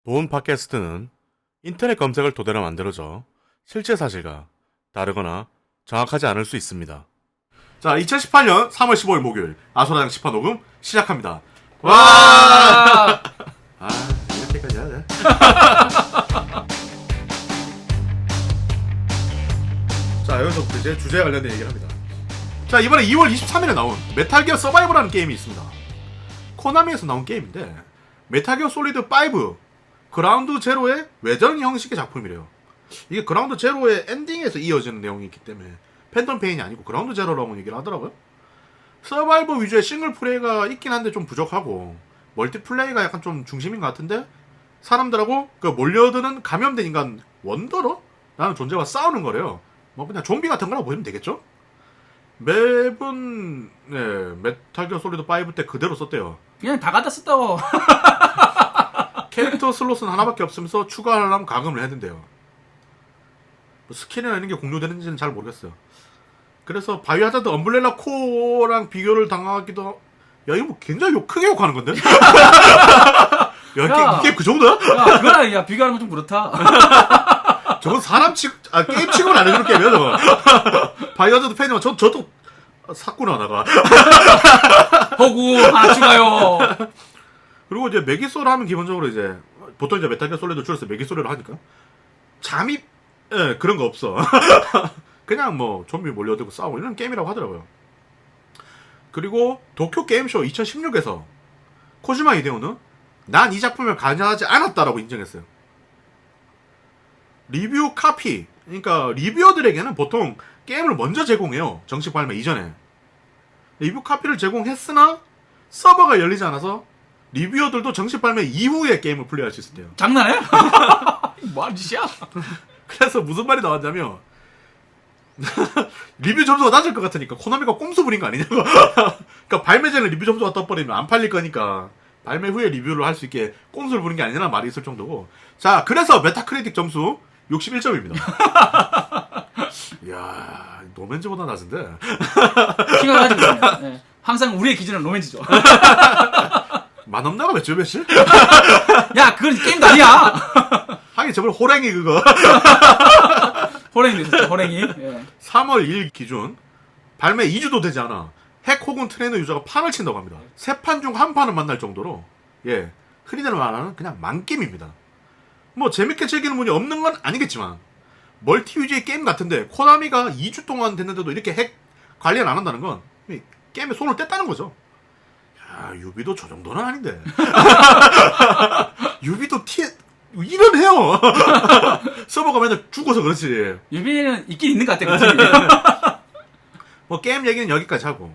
본 팟캐스트는 인터넷 검색을 토대로 만들어져 실제 사실과 다르거나 정확하지 않을 수 있습니다. 자, 2018년 3월 15일 목요일 아소라장 10화 녹음 시작합니다. 와! 아, 이렇게까지 해야 돼? 자, 여기서부터 이제 주제에 관련된 얘기를 합니다. 자, 이번에 2월 23일에 나온 메탈기어 서바이벌라는 게임이 있습니다. 코나미에서 나온 게임인데 메탈기어 솔리드 5 그라운드 제로의 외전 형식의 작품이래요. 이게 그라운드 제로의 엔딩에서 이어지는 내용이 있기 때문에 팬덤 페인이 아니고 그라운드 제로라고 얘기를 하더라고요. 서바이벌 위주의 싱글 플레이가 있긴 한데 좀 부족하고 멀티플레이가 약간 좀 중심인 것 같은데 사람들하고 그 몰려드는 감염된 인간 원더러? 라는 존재와 싸우는 거래요. 뭐 그냥 좀비 같은 거라고 보시면 되겠죠? 맵은 메탈기어 솔리드 5 때 그대로 썼대요. 그냥 다 갖다 썼다고. 캐릭터 슬롯은 하나밖에 없으면서 추가하려면 가금을 해야 된대요. 뭐 스킬이나 이런 게 공유되는지는 잘 모르겠어요. 그래서 바이오하자드 엄블렐라 코어랑 비교를 당하기도 야 이거 뭐 굉장히 크게 욕하는 건데? 야, 이게 그 정도야? 야, 그거랑 야 비교하는 건 좀 그렇다. 저건 사람 게임 취급을 안 해주는 게임이야 저거. 바이오하자드 팬이면 저도 샀구나 나가. 허구 하나 추가요. 그리고 이제 메기소를 하면 기본적으로 이제 보통 이제 메탈기어 솔리드 줄여서 메기소를 하니까 잠입 그런 거 없어. 그냥 뭐 좀비 몰려들고 싸우고 이런 게임이라고 하더라고요. 그리고 도쿄 게임쇼 2016에서 코지마 히데오는 난 이 작품을 관여하지 않았다라고 인정했어요. 리뷰 카피, 그러니까 리뷰어들에게는 보통 게임을 먼저 제공해요. 정식 발매 이전에. 리뷰 카피를 제공했으나 서버가 열리지 않아서 리뷰어들도 정식 발매 이후에 게임을 플레이할 수 있었대요. 장난해? 뭐하는 짓이야? 그래서 무슨 말이 나왔냐면 리뷰 점수가 낮을 것 같으니까 코나미가 꼼수 부린 거 아니냐고. 그러니까 발매 전에 리뷰 점수가 떠버리면 안 팔릴 거니까 발매 후에 리뷰를 할 수 있게 꼼수를 부린 게 아니냐는 말이 있을 정도고. 자, 그래서 메타크리틱 점수 61점입니다. 이야, 노맨즈보다 낮은데. 생각하지 마. 네. 항상 우리의 기준은 로맨즈죠. 만업나가 몇점 몇일? 야, 그건 게임도 아니야. 하긴 저번 호랭이 그거. 호랭이 됐었죠, 호랭이. 예. 3월 1일 기준 발매 2주도 되지 않아 핵 혹은 트레이너 유저가 판을 친다고 합니다. 3판 중 1판을 만날 정도로 흔히들 말하는 그냥 만게임입니다. 뭐 재밌게 즐기는 분이 없는 건 아니겠지만 멀티 위주의 게임 같은데 코나미가 2주 동안 됐는데도 이렇게 핵 관리를 안 한다는 건 게임에 손을 뗐다는 거죠. 야, 유비도 저 정도는 아닌데. 유비도 일은 해요. 서버가 맨날 죽어서 그렇지. 유비는 있긴 있는 것 같아, 그 뭐 게임 얘기는 여기까지 하고.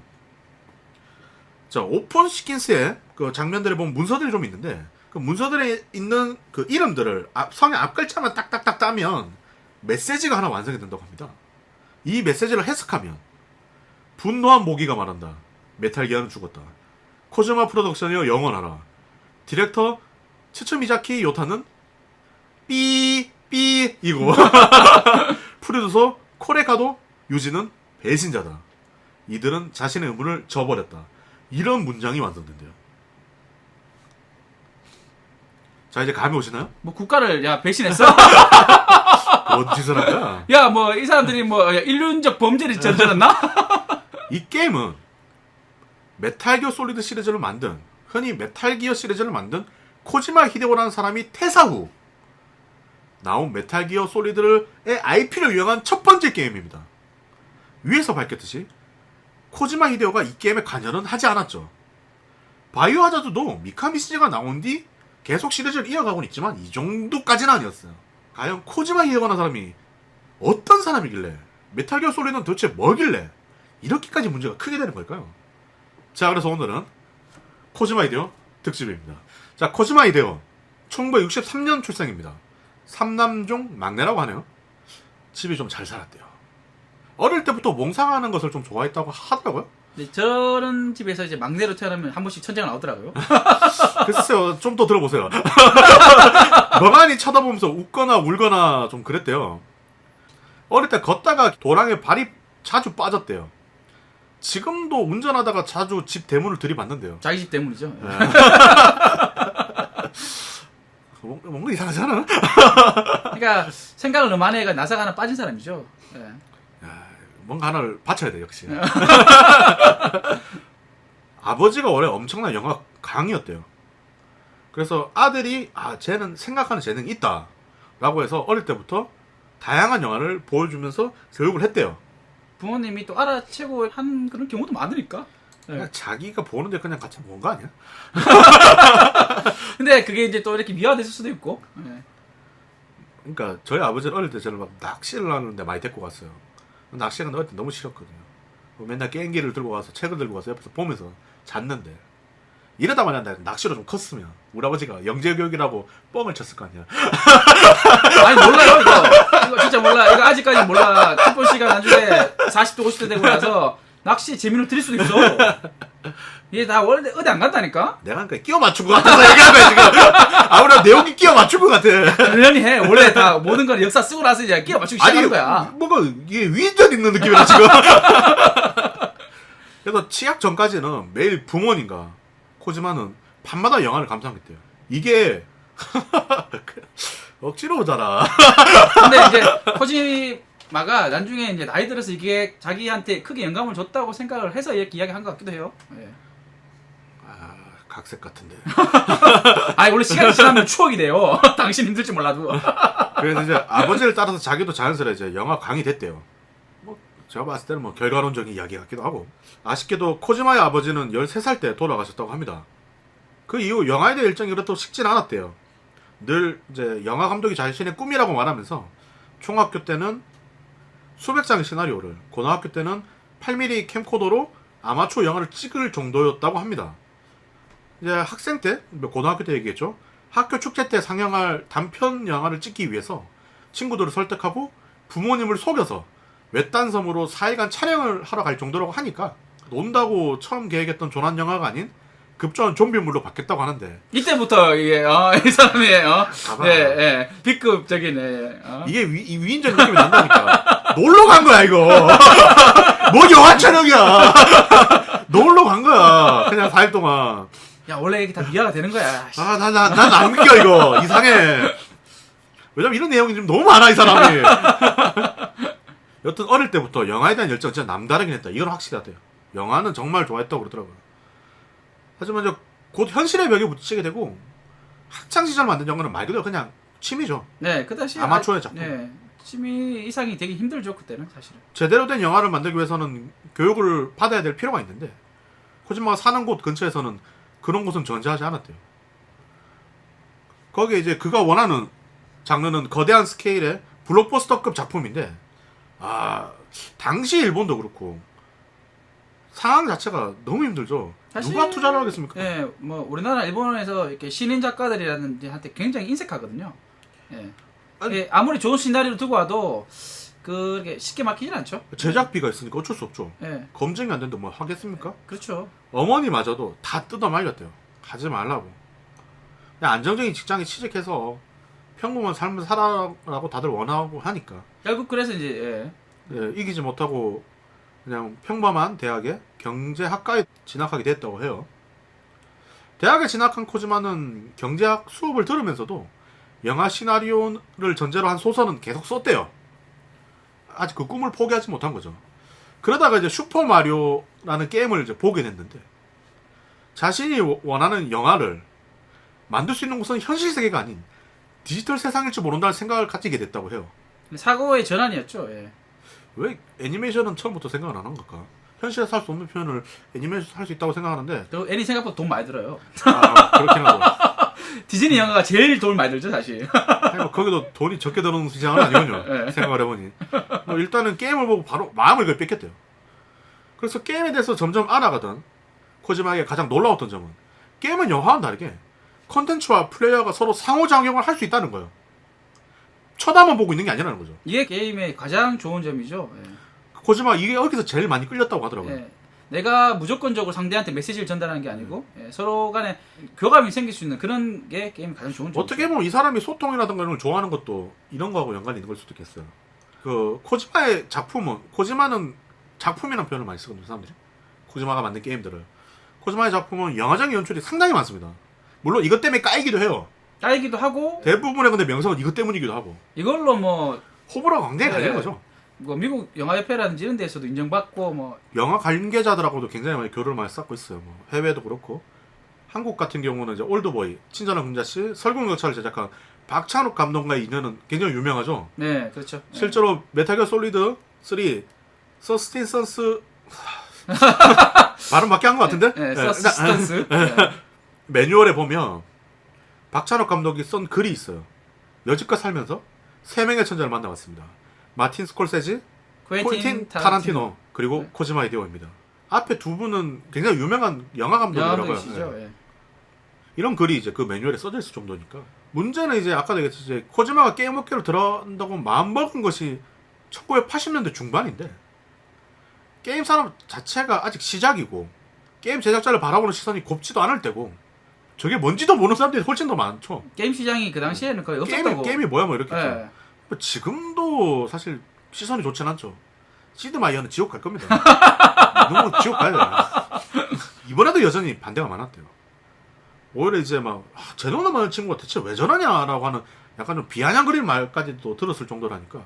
자, 오픈 시킨스의 그 장면들에 보면 문서들이 좀 있는데 그 문서들에 있는 그 이름들을 성의 앞글자만 딱딱딱 따면 메시지가 하나 완성이 된다고 합니다. 이 메시지를 해석하면 분노한 모기가 말한다. 메탈기어는 죽었다. 코즈마 프로덕션이여 영원하라. 디렉터 츠츠미자키 요타는 삐 이고. 프로듀서 코레카도 유지는 배신자다. 이들은 자신의 의무를 저버렸다. 이런 문장이 완성된대요. 자, 이제 감이 오시나요? 뭐 국가를 야 배신했어? 뭔 짓을 한 거야? 야, 뭐 이 사람들이 뭐 인륜적 범죄를 저질렀나? 이 게임은 메탈기어 솔리드 시리즈를 만든, 흔히 메탈기어 시리즈를 만든 코지마 히데오라는 사람이 퇴사 후 나온 메탈기어 솔리드의 IP를 이용한 첫 번째 게임입니다. 위에서 밝혔듯이 코지마 히데오가 이 게임에 관여는 하지 않았죠. 바이오하자드도 미카미 시즈가 나온 뒤 계속 시리즈를 이어가고는 있지만 이 정도까지는 아니었어요. 과연 코지마 히데오라는 사람이 어떤 사람이길래 메탈기어 솔리드는 도대체 뭐길래 이렇게까지 문제가 크게 되는 걸까요? 자, 그래서 오늘은 코지마 히데오 특집입니다. 자, 코지마 히데오 1963년 출생입니다. 3남중 막내라고 하네요. 집이 좀 잘 살았대요. 어릴 때부터 몽상하는 것을 좀 좋아했다고 하더라고요. 네, 저런 집에서 이제 막내로 태어나면 한 번씩 천재가 나오더라고요. 글쎄요, 좀 더 들어보세요. 멍하니 쳐다보면서 웃거나 울거나 좀 그랬대요. 어릴 때 걷다가 도랑에 발이 자주 빠졌대요. 지금도 운전하다가 자주 집 대문을 들이받는데요. 자기 집 때문이죠. 뭔가 이상하잖아. 그러니까 생각을 너무 많이 해가 나사가 하나 빠진 사람이죠. 예. 야, 뭔가 하나를 바쳐야 돼 역시. 아버지가 원래 엄청난 영화 강이었대요. 그래서 아들이 쟤는 생각하는 재능이 있다 라고 해서 어릴 때부터 다양한 영화를 보여주면서 교육을 했대요. 부모님이 또 알아채고 한 그런 경우도 많으니까. 예. 그냥 자기가 보는데 그냥 같이 본 거 아니야? 근데 그게 이제 또 이렇게 미화됐을 수도 있고. 예. 그러니까 저희 아버지는 어릴 때 저를 막 낚시를 하는데 많이 데리고 갔어요. 낚시는 어릴 때 너무 싫었거든요. 맨날 게임기를 들고 가서 책을 들고 가서 옆에서 보면서 잤는데 이러다 말이야 낚시로 좀 컸으면 우리 아버지가 영재교육이라고 뻥을 쳤을 거 아니야. 아니 몰라요 이거 진짜 몰라. 이거 아직까지 몰라. 풋볼 시간 나중에 40대 50대 되고 나서 낚시 재미를 들릴 수도 있어. 이게 다 원래 어디 안 간다니까. 내가 그러니까 끼워 맞춘 것 같아서 얘기하는 거야 지금. 아무래도 내용이 끼워 맞춘 것 같아. 당연히 해. 원래 다 모든 걸 역사 쓰고 나서 이제 끼워 맞추기 시작하는 거야. 뭔가 이게 위인전 있는 느낌이라 지금. 그래서 취약 전까지는 매일 부모님과 코지마는 밤마다 영화를 감상했대요. 이게 억지로 오잖아. 근데 이제 코지마가 나중에 이제 나이 들어서 이게 자기한테 크게 영감을 줬다고 생각을 해서 이렇게 이야기한 것 같기도 해요. 예. 각색 같은데. 아니 원래 시간이 지나면 추억이 돼요. 당신 힘들지 몰라도. 그래서 이제 아버지를 따라서 자기도 자연스레 이제 영화 강이 됐대요. 뭐 제가 봤을 때는 뭐 결과론적인 이야기 같기도 하고. 아쉽게도 코지마의 아버지는 13살 때 돌아가셨다고 합니다. 그 이후 영화에 대한 일정이 그렇다고 식진 않았대요. 늘 이제 영화 감독이 자신의 꿈이라고 말하면서 중학교 때는 수백 장의 시나리오를, 고등학교 때는 8mm 캠코더로 아마추어 영화를 찍을 정도였다고 합니다. 이제 학생 때, 고등학교 때 얘기했죠. 학교 축제 때 상영할 단편 영화를 찍기 위해서 친구들을 설득하고 부모님을 속여서 외딴 섬으로 4일간 촬영을 하러 갈 정도라고 하니까 논다고 처음 계획했던 조난 영화가 아닌 급조한 좀비물로 바뀌었다고 하는데 이때부터 이게 이 사람이 봐봐. 예, B급적인 이게 위인전 느낌이 난다니까. 놀러 간 거야 이거. 뭐 영화 촬영이야. 놀러 간 거야. 그냥 4일 동안. 야 원래 이게 다 미화가 되는 거야. 난 안 믿겨 이거. 이상해. 왜냐면 이런 내용이 좀 너무 많아 이 사람이. 여튼 어릴 때부터 영화에 대한 열정 진짜 남다르긴 했다. 이건 확실하대요. 영화는 정말 좋아했다고 그러더라고요. 하지만 이제 곧 현실의 벽에 부딪히게 되고 학창 시절 만든 영화는 말 그대로 그냥 취미죠. 네, 그 당시 아마추어의 작품. 네, 취미 이상이 되게 힘들죠 그때는 사실은. 제대로 된 영화를 만들기 위해서는 교육을 받아야 될 필요가 있는데 코지마가 사는 곳 근처에서는 그런 곳은 존재하지 않았대요. 거기에 이제 그가 원하는 장르는 거대한 스케일의 블록버스터급 작품인데 당시 일본도 그렇고 상황 자체가 너무 힘들죠. 사실, 누가 투자를 하겠습니까? 예, 뭐 우리나라 일본에서 이렇게 신인 작가들이라든지 한테 굉장히 인색하거든요. 예. 아니, 아무리 좋은 시나리오를 두고 와도 그렇게 쉽게 막히진 않죠. 제작비가 있으니까 어쩔 수 없죠. 예. 검증이 안 되는데 뭐 하겠습니까? 그렇죠. 어머니마저도 다 뜯어 말렸대요. 하지 말라고. 그냥 안정적인 직장에 취직해서 평범한 삶을 살아라고 다들 원하고 하니까 결국 그래서 이제 이기지 못하고 그냥 평범한 대학에 경제학과에 진학하게 됐다고 해요. 대학에 진학한 코지마는 경제학 수업을 들으면서도 영화 시나리오를 전제로 한 소설은 계속 썼대요. 아직 그 꿈을 포기하지 못한 거죠. 그러다가 이제 슈퍼마리오라는 게임을 이제 보게 됐는데 자신이 원하는 영화를 만들 수 있는 곳은 현실 세계가 아닌 디지털 세상일지 모른다는 생각을 가지게 됐다고 해요. 사고의 전환이었죠. 예. 왜 애니메이션은 처음부터 생각을 안 한 걸까? 현실에서 할 수 없는 표현을 애니메이션에서 할 수 있다고 생각하는데 또 애니 생각보다 돈 많이 들어요. 그렇긴 하고 디즈니 영화가 제일 돈 많이 들죠 사실. 뭐 거기도 돈이 적게 들어오는 시장은 아니군요. 네. 생각을 해보니 뭐 일단은 게임을 보고 바로 마음을 그걸 뺏겼대요. 그래서 게임에 대해서 점점 알아가던 코지마에게 가장 놀라웠던 점은 게임은 영화와는 다르게 컨텐츠와 플레이어가 서로 상호작용을 할 수 있다는 거예요. 쳐다만 보고 있는 게 아니라는 거죠. 이게 게임의 가장 좋은 점이죠. 예. 코지마가 이게 여기서 제일 많이 끌렸다고 하더라고요. 예. 내가 무조건적으로 상대한테 메시지를 전달하는 게 아니고 서로 간에 교감이 생길 수 있는 그런 게 게임이 가장 좋은 점이죠. 어떻게 보면 이 사람이 소통이라든가 이런 걸 좋아하는 것도 이런 거하고 연관이 있는 걸 수도 있겠어요. 그 코지마의 작품은 코지마는 작품이라는 표현을 많이 쓰거든요, 사람들이. 코지마가 만든 게임들을. 코지마의 작품은 영화적인 연출이 상당히 많습니다. 물론 이것 때문에 까이기도 해요. 까이기도 하고 대부분의 근데 명성은 이것 때문이기도 하고 이걸로 뭐 호불호가 굉장히 갈리는 네. 거죠. 뭐 미국 영화협회라든지 이런 데서도 인정받고 뭐 영화 관계자들하고도 굉장히 많이 교류를 많이 쌓고 있어요. 뭐 해외도 그렇고 한국 같은 경우는 이제 올드보이, 친절한 금자씨, 설국열차를 제작한 박찬욱 감독과의 인연은 굉장히 유명하죠. 네, 그렇죠. 실제로 메탈기어 솔리드 3 서스틴선스 발음 맞게 한 것 같은데? 네, 서스턴스. 네. 매뉴얼에 보면 박찬욱 감독이 쓴 글이 있어요. 여지껏 살면서 3명의 천재를 만나봤습니다. 마틴 스콜세지, 퀸틴 타란티노, 그리고 네. 코지마 히데오입니다. 앞에 두 분은 굉장히 유명한 영화 감독이라고요. 영화감독이시죠. 예. 예. 이런 글이 이제 그 매뉴얼에 써져 있을 정도니까. 문제는 이제 아까도 얘기했듯이 코지마가 게임 업계로 들어간다고 마음먹은 것이 1980년대 중반인데 게임 산업 자체가 아직 시작이고 게임 제작자를 바라보는 시선이 곱지도 않을 때고 저게 뭔지도 모르는 사람들이 훨씬 더 많죠. 게임 시장이 그 당시에는 거의 없었다고. 게임이 뭐야 뭐 이렇게. 예. 뭐 지금도 사실 시선이 좋진 않죠. 시드마이어는 지옥 갈 겁니다. 너무 지옥 가야 돼요. 이번에도 여전히 반대가 많았대요. 오히려 이제 막 제노나 많은 친구가 대체 왜 저러냐라고 하는 약간 좀 비아냥거리는 말까지도 들었을 정도라니까.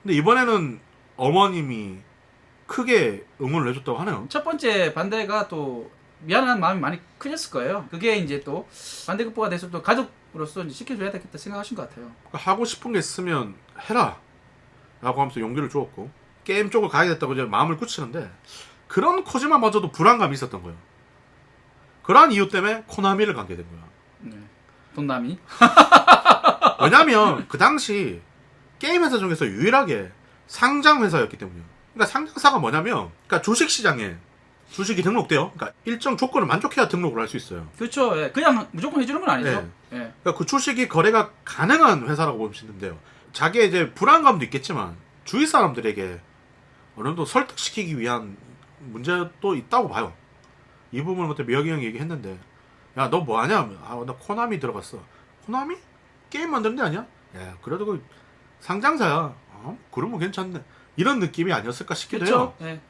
근데 이번에는 어머님이 크게 응원을 해줬다고 하네요. 첫 번째 반대가 또 미안한 마음이 많이 크셨을 거예요. 그게 이제 또 반대급부가 돼서 또 가족으로서 이제 지켜줘야 되겠다 생각하신 것 같아요. 그러니까 하고 싶은 게 있으면 해라 라고 하면서 용기를 주었고 게임 쪽으로 가야겠다고 이제 마음을 굳히는데 그런 코지마마저도 불안감이 있었던 거예요. 그러한 이유 때문에 코나미를 가게 된 거야. 네. 돈남이. 왜냐면 그 당시 게임 회사 중에서 유일하게 상장 회사였기 때문이에요. 그러니까 상장사가 뭐냐면 그러니까 주식 시장에 주식이 등록돼요. 그러니까 일정 조건을 만족해야 등록을 할 수 있어요. 그렇죠. 예. 그냥 무조건 해주는 건 아니죠. 예. 그러니까 그 주식이 거래가 가능한 회사라고 보면 있는데요. 자기의 이제 불안감도 있겠지만 주위 사람들에게 어느 정도 설득시키기 위한 문제도 있다고 봐요. 이 부분을 그때 미혁이 형이 얘기했는데 야 너 뭐하냐? 아 나 코나미 들어갔어. 코나미? 게임 만드는 데 아니야? 야 그래도 그 상장사야. 그러면 괜찮네. 이런 느낌이 아니었을까 싶기도 해요. 그렇죠. 예.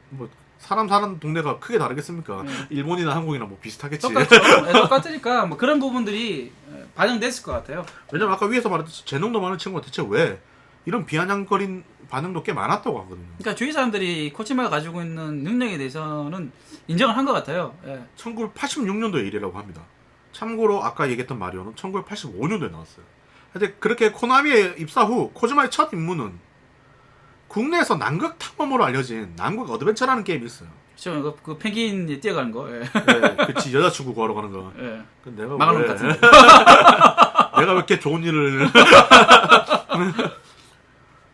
뭐 사람 사는 동네가 크게 다르겠습니까? 일본이나 한국이나 뭐 비슷하겠지. 똑같죠. 예, 똑같으니까 뭐 그런 부분들이 반영됐을 것 같아요. 왜냐면 아까 위에서 말했듯이 재능도 많은 친구가 대체 왜 이런 비아냥거린 반응도 꽤 많았다고 하거든요. 그러니까 주위 사람들이 코치마가 가지고 있는 능력에 대해서는 인정을 한 것 같아요. 예. 1986년도의 일이라고 합니다. 참고로 아까 얘기했던 마리오는 1985년도에 나왔어요. 근데 그렇게 코나미의 입사 후 코지마의 첫 임무는 국내에서 남극 탐험으로 알려진 남극 어드벤처라는 게임이 있어요. 그렇죠. 그 펭귄 뛰어가는 거. 예. 네, 그치 여자친구 구하러 가는 거. 예. 내가 마그넘 왜 같은데. 내가 왜 이렇게 좋은 일을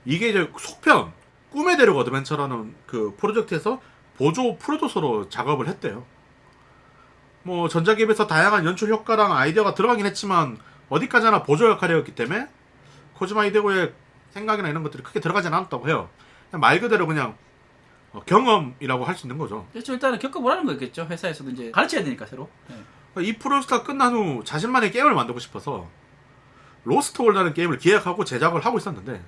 이게 이제 속편 꿈의 대륙 어드벤처라는 그 프로젝트에서 보조 프로듀서로 작업을 했대요. 뭐 전작앱에서 다양한 연출 효과랑 아이디어가 들어가긴 했지만 어디까지나 보조 역할이었기 때문에 코지마 히데오의 생각이나 이런 것들이 크게 들어가진 않았다고 해요. 그냥 말 그대로 그냥 경험이라고 할 수 있는 거죠. 그렇죠. 일단은 겪어보라는 거겠죠. 회사에서도 이제 가르쳐야 되니까 새로. 예. 이 프로젝트가 끝난 후 자신만의 게임을 만들고 싶어서 로스트 월드라는 게임을 기획하고 제작을 하고 있었는데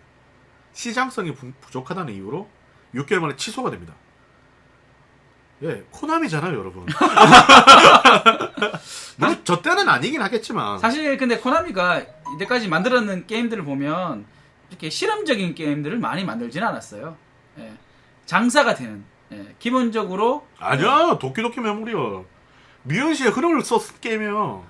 시장성이 부족하다는 이유로 6개월 만에 취소가 됩니다. 예, 코나미잖아요, 여러분. 물론 저 때는 아니긴 하겠지만 사실 근데 코나미가 이때까지 만들었는 게임들을 보면 이렇게 실험적인 게임들을 많이 만들진 않았어요. 예. 장사가 되는. 예. 기본적으로 아니야, 도끼도끼 메모리얼 미연씨의 흐름을 썼 게임이야.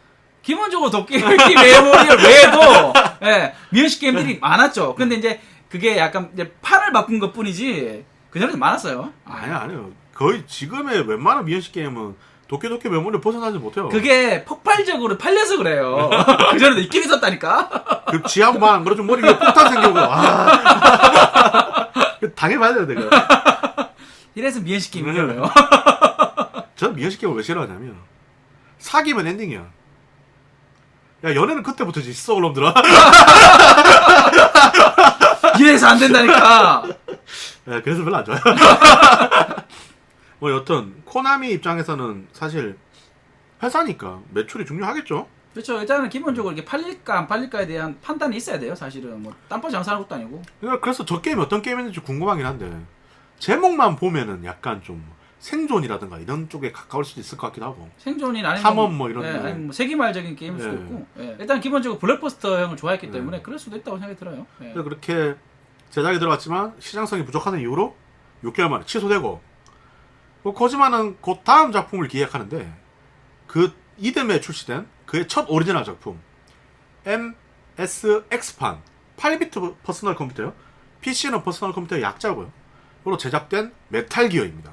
기본적으로 도끼 메모리얼 외에도 예, 미연식 게임들이 많았죠. 근데 이제 그게 약간 이제 판을 바꾼 것 뿐이지 그전에도 많았어요. 아니요. 거의 지금의 웬만한 미연씨 게임은 도끼도끼 메모리를 벗어나지 못해요. 그게 폭발적으로 팔려서 그래요. 그전에도 있긴 있었다니까. 그 지하만 안 그러죠. 머리 위에 폭탄 생기고 당해봐야 돼요, 내가. 이래서 미연식 게임이에요. 저는 미연씨 게임을 왜 싫어하냐면 사귀면 엔딩이야. 야, 연애는 그때부터지, 썩을놈들아. 이래서 안 된다니까. 네, 그래서 별로 안 좋아요. 뭐 여튼 코나미 입장에서는 사실 회사니까 매출이 중요하겠죠. 그렇죠. 일단은 기본적으로 이게 팔릴까 안 팔릴까에 대한 판단이 있어야 돼요. 사실은 뭐 딴거 장사하는 것도 아니고. 그래서 저 게임이 어떤 게임인지 궁금하긴 한데 제목만 보면은 약간 좀 생존이라든가 이런 쪽에 가까울 수도 있을 것 같기도 하고. 생존이나 아니면 탐험 뭐 이런. 아니면 뭐 세기말적인 게임일 수도 예. 있고. 예. 일단 기본적으로 블랙버스터형을 좋아했기 예. 때문에 그럴 수도 있다고 생각이 들어요. 예. 그래서 그렇게 제작이 들어갔지만 시장성이 부족하는 이유로 6개월 만에 취소되고, 뭐 코지마는 곧 다음 작품을 기획하는데 그 이듬해 출시된 그의 첫 오리지널 작품 MSX판 8비트 퍼스널 컴퓨터요. PC는 퍼스널 컴퓨터의 약자고요. 으로 제작된 메탈 기어입니다.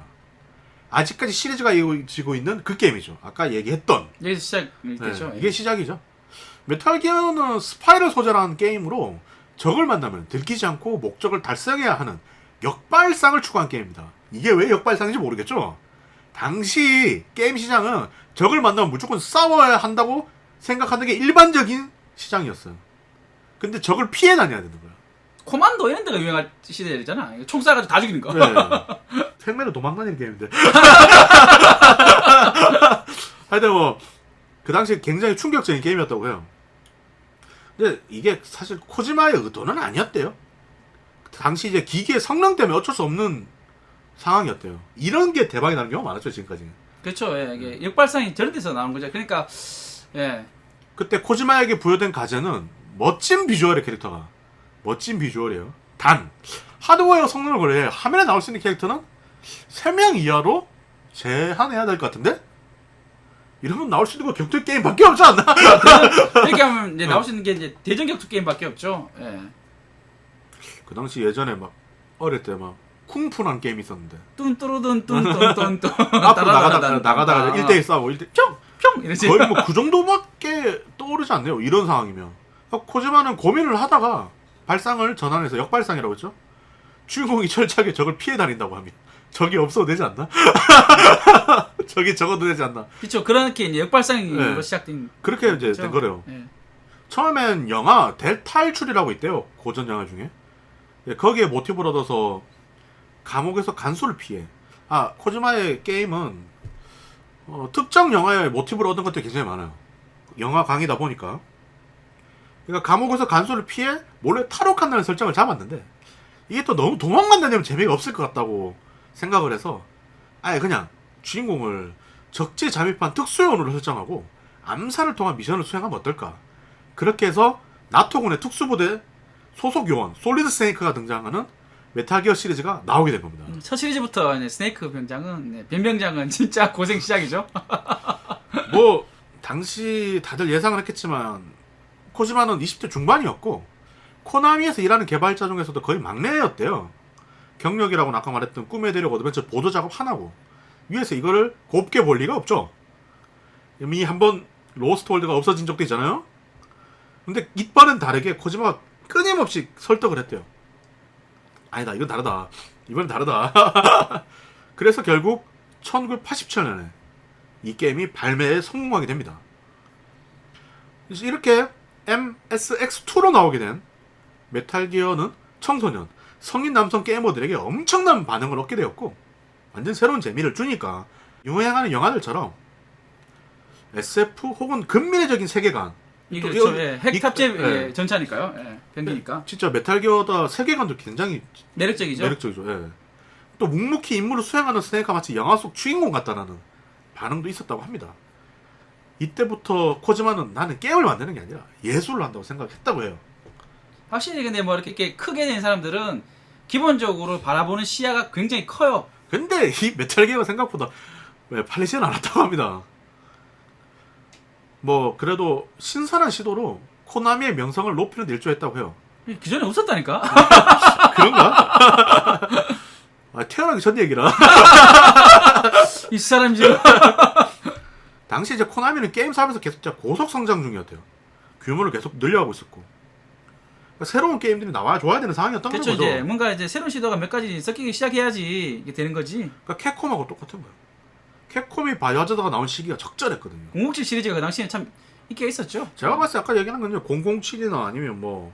아직까지 시리즈가 이어지고 있는 그 게임이죠. 아까 얘기했던. 여기서 시작이 되죠. 이게 시작이죠. 메탈 기어는 스파이를 소재로 한 게임으로 적을 만나면 들키지 않고 목적을 달성해야 하는 역발상을 추구한 게임입니다. 이게 왜 역발상인지 모르겠죠? 당시 게임 시장은 적을 만나면 무조건 싸워야 한다고 생각하는 게 일반적인 시장이었어요. 근데 적을 피해 다녀야 되는 거야. 코만도 이런 데가 유행할 시대잖아. 총 쏴가지고 다 죽이는 거. 네. 생매로 도망다니는 게임인데. 하여튼 뭐, 그 당시 굉장히 충격적인 게임이었다고 해요. 근데 이게 사실 코지마의 의도는 아니었대요. 당시 이제 기기의 성능 때문에 어쩔 수 없는 상황이었대요. 이런 게 대박이 나는 경우가 많았죠, 지금까지. 그렇죠. 예. 이게 역발상이 저런 데서 나오는 거죠. 그러니까, 예. 그때 코지마에게 부여된 과제는 멋진 비주얼의 캐릭터가. 멋진 비주얼이에요. 단, 하드웨어 성능을 고려해 화면에 나올 수 있는 캐릭터는 3명 이하로 제한해야 될 것 같은데? 이러면 나올 수 있는 거 격투 게임밖에 없지 않나? 이렇게 하면 이제 나올 수 있는 게 이제 대전 격투 게임밖에 없죠. 예. 그 당시 예전에 막 어릴 때 막 쿵푸라는 게임이 있었는데 뚠뚜루둔 뚠뚠뚠뚠 앞으로 나가다가 1대1 싸우고 1대 평 이러지. 거의 뭐 그 정도밖에 떠오르지 않네요. 이런 상황이면. 코지마는 고민을 하다가 발상을 전환해서 역발상이라고 했죠. 주인공이 철저하게 적을 피해 다닌다고 하면 적이 없어도 되지 않나? 적이 적어도 되지 않나? 그렇죠. 그렇게 이제 역발상으로 네. 시작된. 그렇게 이제 그렇죠? 된 거래요. 예. 처음엔 영화 대탈출이라고 있대요. 고전 영화 중에. 예, 거기에 모티브를 얻어서 감옥에서 간수를 피해. 코지마의 게임은 특정 영화의 모티브를 얻은 것들이 굉장히 많아요. 영화 강의다 보니까. 그러니까 감옥에서 간수를 피해 몰래 탈옥한다는 설정을 잡았는데 이게 또 너무 도망간다면 재미가 없을 것 같다고 생각을 해서 아예 그냥 주인공을 적재 잠입한 특수요원으로 설정하고 암살을 통한 미션을 수행하면 어떨까. 그렇게 해서 나토군의 특수부대 소속 요원 솔리드 스네이크가 등장하는 메탈기어 시리즈가 나오게 된 겁니다. 첫 시리즈부터 이제 스네이크 병장은 변병장은 진짜 고생 시작이죠. 뭐 당시 다들 예상을 했겠지만 코지마는 20대 중반이었고 코나미에서 일하는 개발자 중에서도 거의 막내였대요. 경력이라고는 아까 말했던 꿈의 대륙 어드벤처 보도 작업 하나고 위에서 이거를 곱게 볼 리가 없죠. 이미 한번 로스트 월드가 없어진 적도 있잖아요. 근데 이번엔 다르게 코지마가 끊임없이 설득을 했대요. 아니다, 이건 다르다. 이번엔 다르다. 그래서 결국 1987년에 이 게임이 발매에 성공하게 됩니다. 그래서 이렇게 MSX2로 나오게 된 메탈기어는 청소년, 성인 남성 게이머들에게 엄청난 반응을 얻게 되었고 완전 새로운 재미를 주니까 유행하는 영화들처럼 SF 혹은 근미래적인 세계관 이게 그렇죠. 예. 핵 탑재 예. 전차니까요. 예. 병기니까. 진짜 메탈기어다 세계관도 굉장히 매력적이죠. 매력적이죠. 예. 또 묵묵히 임무를 수행하는 스네이크가 마치 영화 속 주인공 같다라는 반응도 있었다고 합니다. 이때부터 코지마는 나는 게임을 만드는 게 아니라 예술을 한다고 생각했다고 해요. 확실히 근데 뭐 이렇게 크게 된 사람들은 기본적으로 바라보는 시야가 굉장히 커요. 근데 이 메탈기어가 생각보다 팔리지는 않았다고 합니다. 뭐 그래도 신선한 시도로 코나미의 명성을 높이는 일조했다고 해요. 그 전에 없었다니까. 그런가? 태어나기 전 얘기라. 이 사람 지금. 당시 이제 코나미는 게임 사업에서 계속 진짜 고속 성장 중이었대요. 규모를 계속 늘려가고 있었고. 그러니까 새로운 게임들이 나와야 좋아야 되는 상황이었던 그렇죠. 거죠. 이제 뭔가 이제 새로운 시도가 몇 가지 섞이기 시작해야지 이게 되는 거지. 그러니까 캡콤하고 똑같은 거예요. 캡콤이 바이오하자드가 나온 시기가 적절했거든요. 007 시리즈가 그 당시에 참 인기가 있었죠. 제가 봤을 때 아까 얘기한 건요. 007이나 아니면 뭐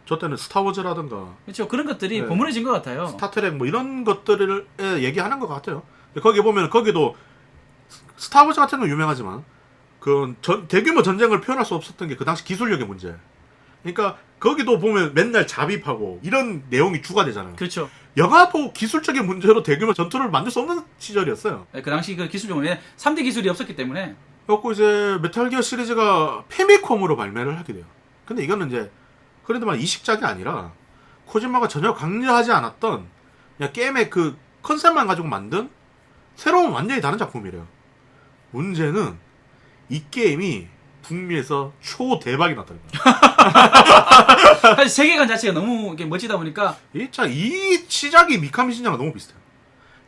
저 때는 스타워즈라든가 그렇죠. 그런 것들이 네. 버무려진 것 같아요. 스타트랙 뭐 이런 것들을 얘기하는 것 같아요. 거기 보면 거기도 스타워즈 같은 건 유명하지만 그 대규모 전쟁을 표현할 수 없었던 게 그 당시 기술력의 문제. 그러니까 거기도 보면 맨날 잡입하고 이런 내용이 주가 되잖아요. 그렇죠. 영화도 기술적인 문제로 대규모 전투를 만들 수 없는 시절이었어요. 네, 그 당시 그 기술적으로 3D 기술이 없었기 때문에. 그래갖고 이제 메탈 기어 시리즈가 페미콤으로 발매를 하게 돼요. 근데 이거는 이제 그래도만 이식작이 아니라 코지마가 전혀 강조하지 않았던 그냥 게임의 그 컨셉만 가지고 만든 새로운 완전히 다른 작품이래요. 문제는 이 게임이 북미에서 초대박이 났다는 거예요. 사실 세계관 자체가 너무 이렇게 멋지다 보니까 이 시작이 미카미 신자가 너무 비슷해요.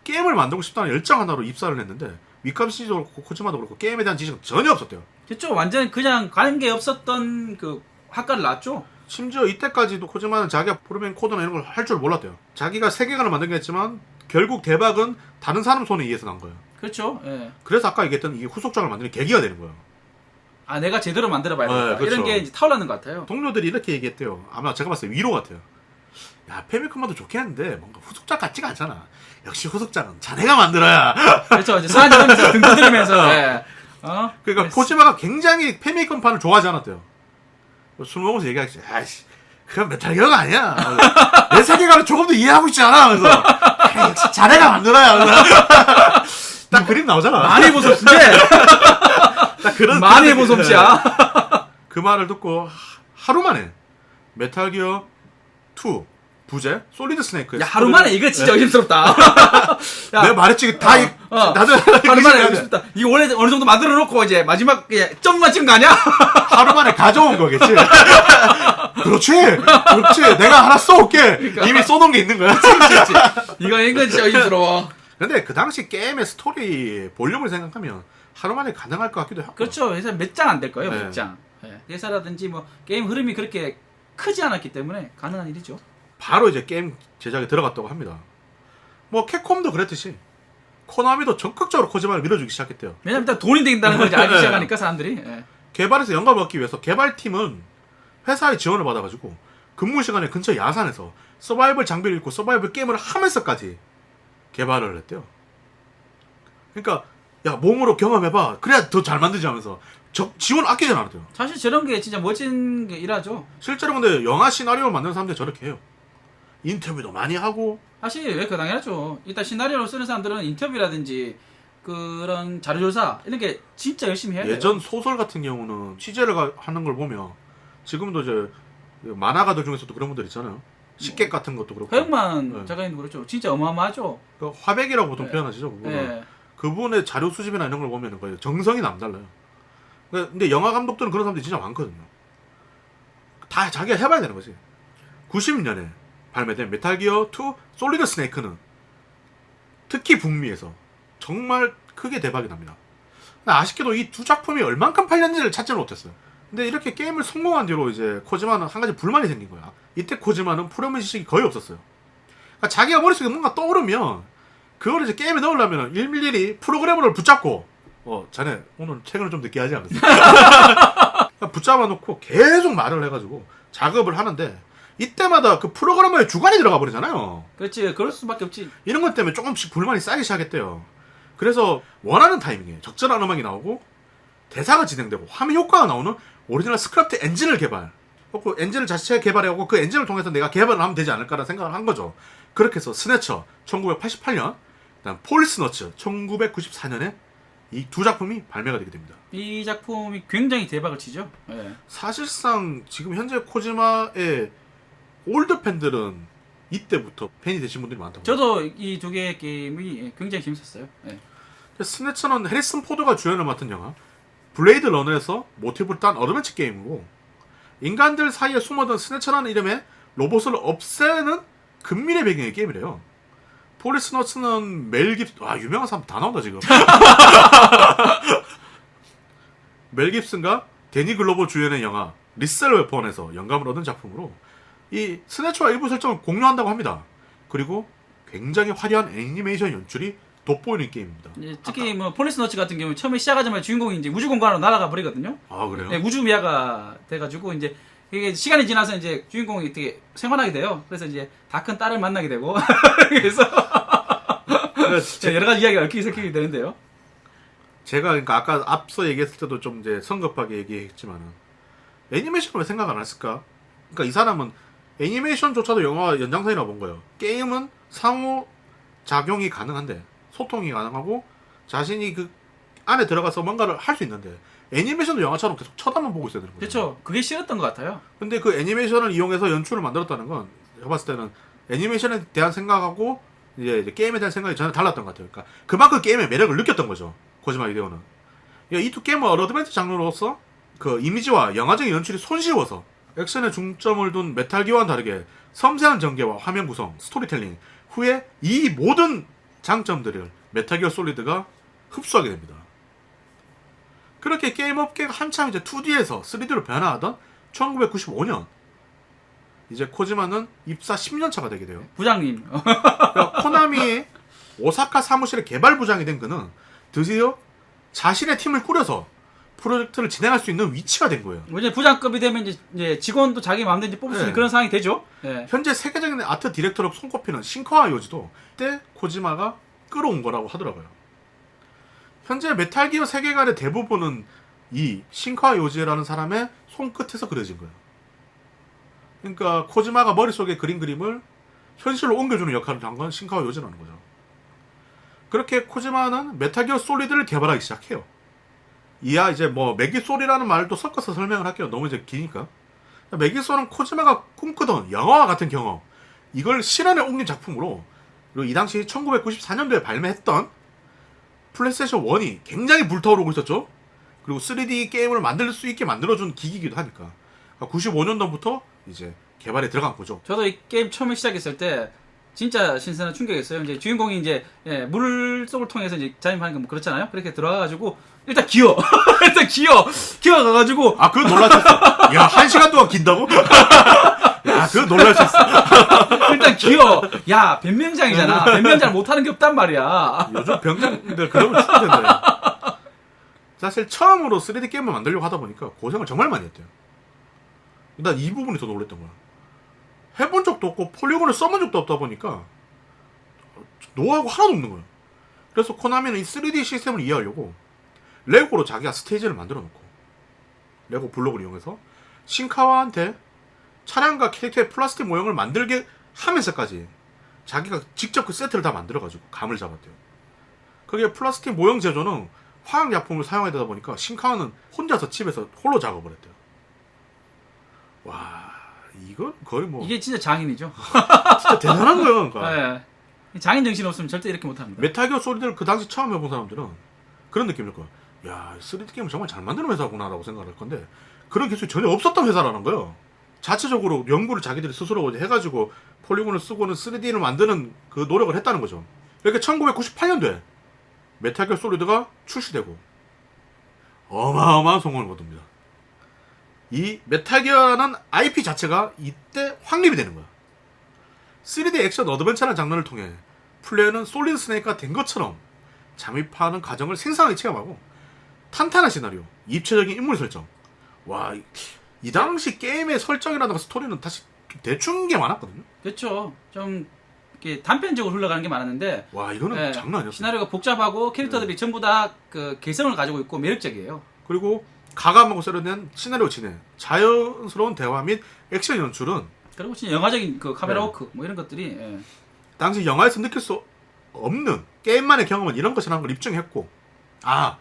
게임을 만들고 싶다는 열정 하나로 입사를 했는데 미카미 신자도 그렇고 코지마도 그렇고 게임에 대한 지식은 전혀 없었대요. 그쵸. 완전 그냥 관계 없었던 그 학과를 나왔죠. 심지어 이때까지도 코지마는 자기가 프로그래밍 코드나 이런 걸 할 줄 몰랐대요. 자기가 세계관을 만들긴 했지만 결국 대박은 다른 사람 손에 의해서 난 거예요. 그렇죠. 예. 그래서 아까 얘기했던 이 후속작을 만드는 계기가 되는 거예요. 아, 내가 제대로 만들어봐야 되겠다. 네, 그렇죠. 이런 게 이제 타올라는 것 같아요. 동료들이 이렇게 얘기했대요. 아마 제가 봤을 때 위로 같아요. 야, 페미컴만도 좋긴 한데 뭔가 후속작 같지가 않잖아. 역시 후속작은 자네가 만들어야. 그렇죠. 이제 사람들면서 등 두드리면서. 예. 그러니까 코지마가 굉장히 페미컴판을 좋아하지 않았대요. 술 먹으면서 얘기하겠지. 아이씨, 그건 메탈 기어가 아니야. 내 세계관을 조금 더 이해하고 있지 않아. 그래서 역시 자네가 만들어야. 딱 그림 나오잖아. 많이 보섭인데 딱 그런 많이 보섭이야. 그 말을 듣고 하루 만에 메탈 기어 2 부제 솔리드 스네이크. 야, 하루 만에 이거 진짜 의심스럽다. 내가 말했지. 다 나도 하루 만에 의심스럽다. 이거 원래 어느 정도 만들어 놓고 이제 마지막 점만 찍은 거 아니야? 하루 만에 가져온 거겠지. 그렇지. 내가 하나 써올게. 그러니까. 이미 써놓은 게 있는 거야. 그렇지. 이거 진짜 의심스러워. 근데 그 당시 게임의 스토리 볼륨을 생각하면 하루 만에 가능할 것 같기도 하고. 그렇죠. 회사 몇 장 안 될 거예요. 네. 몇 장. 회사라든지 뭐 게임 흐름이 그렇게 크지 않았기 때문에 가능한 일이죠. 바로 이제 게임 제작에 들어갔다고 합니다. 뭐 캡콤도 그랬듯이 코나미도 적극적으로 코지마를 밀어주기 시작했대요. 왜냐면 일단 돈이 된다는 걸 이제 알기 시작하니까 사람들이. 예. 개발에서 영감을 얻기 위해서 개발팀은 회사의 지원을 받아가지고 근무 시간에 근처 야산에서 서바이벌 장비를 입고 서바이벌 게임을 하면서까지 개발을 했대요. 그러니까 야 몸으로 경험해봐. 그래야 더 잘 만들지 하면서 지원 아끼지 않았대요. 사실 저런 게 진짜 멋진 게 일하죠. 실제로 근데 영화 시나리오를 만드는 사람들이 저렇게 해요. 인터뷰도 많이 하고. 사실 왜 그 당연하죠. 일단 시나리오를 쓰는 사람들은 인터뷰라든지 그런 자료조사 이런 게 진짜 열심히 해야 돼요. 예전 소설 같은 경우는 취재를 하는 걸 보면 지금도 이제 만화가들 중에서도 그런 분들 있잖아요. 식객 같은 것도 그렇고. 허영만 네. 작가님도 그렇죠. 진짜 어마어마하죠. 그 화백이라고 보통 네. 표현하시죠. 그거는. 예. 그분의 자료 수집이나 이런 걸 보면 거의 정성이 남달라요. 근데 영화 감독들은 그런 사람들이 진짜 많거든요. 다 자기가 해봐야 되는 거지. 90년에 발매된 메탈 기어 2 솔리드 스네이크는 특히 북미에서 정말 크게 대박이 납니다. 근데 아쉽게도 이 두 작품이 얼만큼 팔렸는지를 찾지는 못했어요. 근데 이렇게 게임을 성공한 뒤로 이제 코지마는 한 가지 불만이 생긴 거야. 이때 코지마는 프로그래밍 지식이 거의 없었어요. 그러니까 자기가 머릿속에 뭔가 떠오르면 그걸 이제 게임에 넣으려면 일일이 프로그래머를 붙잡고 자네 오늘 퇴근을 좀 늦게 하지 않았어? 붙잡아 놓고 계속 말을 해가지고 작업을 하는데 이때마다 그 프로그래머의 주관이 들어가 버리잖아요. 그렇지. 그럴 수밖에 없지. 이런 것 때문에 조금씩 불만이 쌓이기 시작했대요. 그래서 원하는 타이밍에 적절한 음악이 나오고 대사가 진행되고 화면 효과가 나오는 오리지널 스크립트 엔진을 개발. 그 엔진을 자체 개발해오고 그 엔진을 통해서 내가 개발을 하면 되지 않을까라는 생각을 한 거죠. 그렇게 해서 스네처 1988년, 그다음 폴리스너츠 1994년에 이 두 작품이 발매가 되게 됩니다. 이 작품이 굉장히 대박을 치죠. 예. 사실상 지금 현재 코지마의 올드 팬들은 이때부터 팬이 되신 분들이 많다고. 저도 이 두 개의 게임이 굉장히 재밌었어요. 예. 스네처는 해리슨 포드가 주연을 맡은 영화 블레이드 러너에서 모티브를 딴 어드벤처 게임이고 인간들 사이에 숨어든 스네처라는 이름의 로봇을 없애는 근밀의 배경의 게임이래요. 폴리스너츠는 멜 깁슨, 유명한 사람 다 나온다 지금. 멜 깁슨과 데니 글로버 주연의 영화 리셀 웨폰에서 영감을 얻은 작품으로 이 스네처와 일부 설정을 공유한다고 합니다. 그리고 굉장히 화려한 애니메이션 연출이 돋보이는 게임입니다. 특히 뭐 폴리스너츠 같은 경우 처음에 시작하자마자 주인공이 이제 우주 공간으로 날아가 버리거든요. 아 그래요? 네, 우주 미아가 돼가지고 이제 이게 시간이 지나서 이제 주인공이 되게 생활하게 돼요. 그래서 이제 다 큰 딸을 만나게 되고 그래서 여러 가지 이야기가 얽히기 섞이게 되는데요. 제가 그러니까 아까 앞서 얘기했을 때도 좀 이제 성급하게 얘기했지만은 애니메이션을 왜 생각 안 했을까? 그러니까 이 사람은 애니메이션조차도 영화 연장선이라고 본 거예요. 게임은 상호 작용이 가능한데 소통이 가능하고 자신이 그 안에 들어가서 뭔가를 할 수 있는데 애니메이션도 영화처럼 계속 쳐다만 보고 있어야 되는 거죠. 그렇죠. 그게 싫었던 것 같아요. 근데 그 애니메이션을 이용해서 연출을 만들었다는 건 제가 봤을 때는 애니메이션에 대한 생각하고 이제 게임에 대한 생각이 전혀 달랐던 것 같아요. 그러니까 그만큼 게임의 매력을 느꼈던 거죠. 고지마 히데오는. 이 두 게임은 어드벤처 장르로서 그 이미지와 영화적인 연출이 손쉬워서 액션에 중점을 둔 메탈 기어와는 다르게 섬세한 전개와 화면 구성, 스토리텔링 후에 이 모든 장점들을 메탈 기어 솔리드가 흡수하게 됩니다. 그렇게 게임 업계가 한참 이제 2D에서 3D로 변화하던 1995년 이제 코지마는 입사 10년 차가 되게 돼요. 부장님. 그러니까 코나미의 오사카 사무실의 개발 부장이 된 그는 드디어 자신의 팀을 꾸려서 프로젝트를 진행할 수 있는 위치가 된 거예요. 이제 부장급이 되면 이제 직원도 자기 마음대로 뽑을 수 있는 네. 그런 상황이 되죠. 네. 현재 세계적인 아트 디렉터로 손꼽히는 신카와 요지도 그때 코지마가 끌어온 거라고 하더라고요. 현재 메탈 기어 세계관의 대부분은 이 신카와 요지라는 사람의 손끝에서 그려진 거예요. 그러니까 코지마가 머릿속에 그린 그림을 현실로 옮겨주는 역할을 한 건 신카와 요지라는 거죠. 그렇게 코지마는 메탈 기어 솔리드를 개발하기 시작해요. 이야 이제 뭐 메기솔이라는 말도 섞어서 설명을 할게요. 너무 이제 기니까. 메기솔은 코지마가 꿈꾸던 영화와 같은 경험, 이걸 실현에 옮긴 작품으로, 그리고 이 당시 1994년도에 발매했던 플레이스테이션 1이 굉장히 불타오르고 있었죠. 그리고 3D 게임을 만들 수 있게 만들어준 기기이기도 하니까 95년도부터 이제 개발에 들어간 거죠. 저도 이 게임 처음에 시작했을 때 진짜 신선한 충격이었어요. 이제 주인공이 이제 물속을 통해서 이제 잠입하는 거 뭐 그렇잖아요. 그렇게 들어가가지고 일단 기어, 일단 기어가가지고 아, 그거 놀라셨어. 야, 1시간 동안 긴다고? 야, 그거 놀라셨어. 일단 기어. 야, 변명장이잖아. 변명장 못하는 게 없단 말이야. 요즘 병장들 그러면 죽을 텐데. 사실 처음으로 3D 게임을 만들려고 하다 보니까 고생을 정말 많이 했대요. 난 이 부분이 더 놀랬던 거야. 해본 적도 없고 폴리곤을 써본 적도 없다 보니까 노하우가 하나도 없는 거야. 그래서 코나미는 이 3D 시스템을 이해하려고 레고로 자기가 스테이지를 만들어 놓고 레고 블록을 이용해서 신카와한테 차량과 캐릭터의 플라스틱 모형을 만들게 하면서까지 자기가 직접 그 세트를 다 만들어가지고 감을 잡았대요. 그게 플라스틱 모형 제조는 화학약품을 사용해야 되다 보니까 신카와는 혼자서 집에서 홀로 작업을 했대요. 와, 이건 거의 뭐 이게 진짜 장인이죠. 진짜 대단한 거예요. 그러니까. 네. 장인 정신 없으면 절대 이렇게 못합니다. 메탈 기어 소리들 그 당시 처음 해본 사람들은 그런 느낌일 거야. 야, 3D 게임을 정말 잘 만드는 회사구나라고 생각을 할 건데 그런 기술이 전혀 없었던 회사라는 거예요. 자체적으로 연구를 자기들이 스스로 해가지고 폴리곤을 쓰고는 3D를 만드는 그 노력을 했다는 거죠. 이렇게 1998년도에 메탈 기어 솔리드가 출시되고 어마어마한 성공을 거둡니다. 이 메탈 기어라는 IP 자체가 이때 확립이 되는 거야. 3D 액션 어드벤처라는 장르를 통해 플레이어는 솔리드 스네이크가 된 것처럼 잠입하는 과정을 생생하게 체험하고 탄탄한 시나리오, 입체적인 인물 설정. 와, 이 당시 게임의 설정이라든가 스토리는 다시 좀 대충인 게 많았거든요. 그렇죠. 좀 이렇게 단편적으로 흘러가는 게 많았는데 와, 이거는 장난 아니었어요. 시나리오가 복잡하고 캐릭터들이 전부 다 그 개성을 가지고 있고 매력적이에요. 그리고 가감하고 세련된 시나리오 진행, 자연스러운 대화 및 액션 연출은 그리고 진짜 영화적인 그 카메라 네. 워크 뭐 이런 것들이 당시 영화에서 느낄 수 없는 게임만의 경험은 이런 것이라는 걸 입증했고, 아,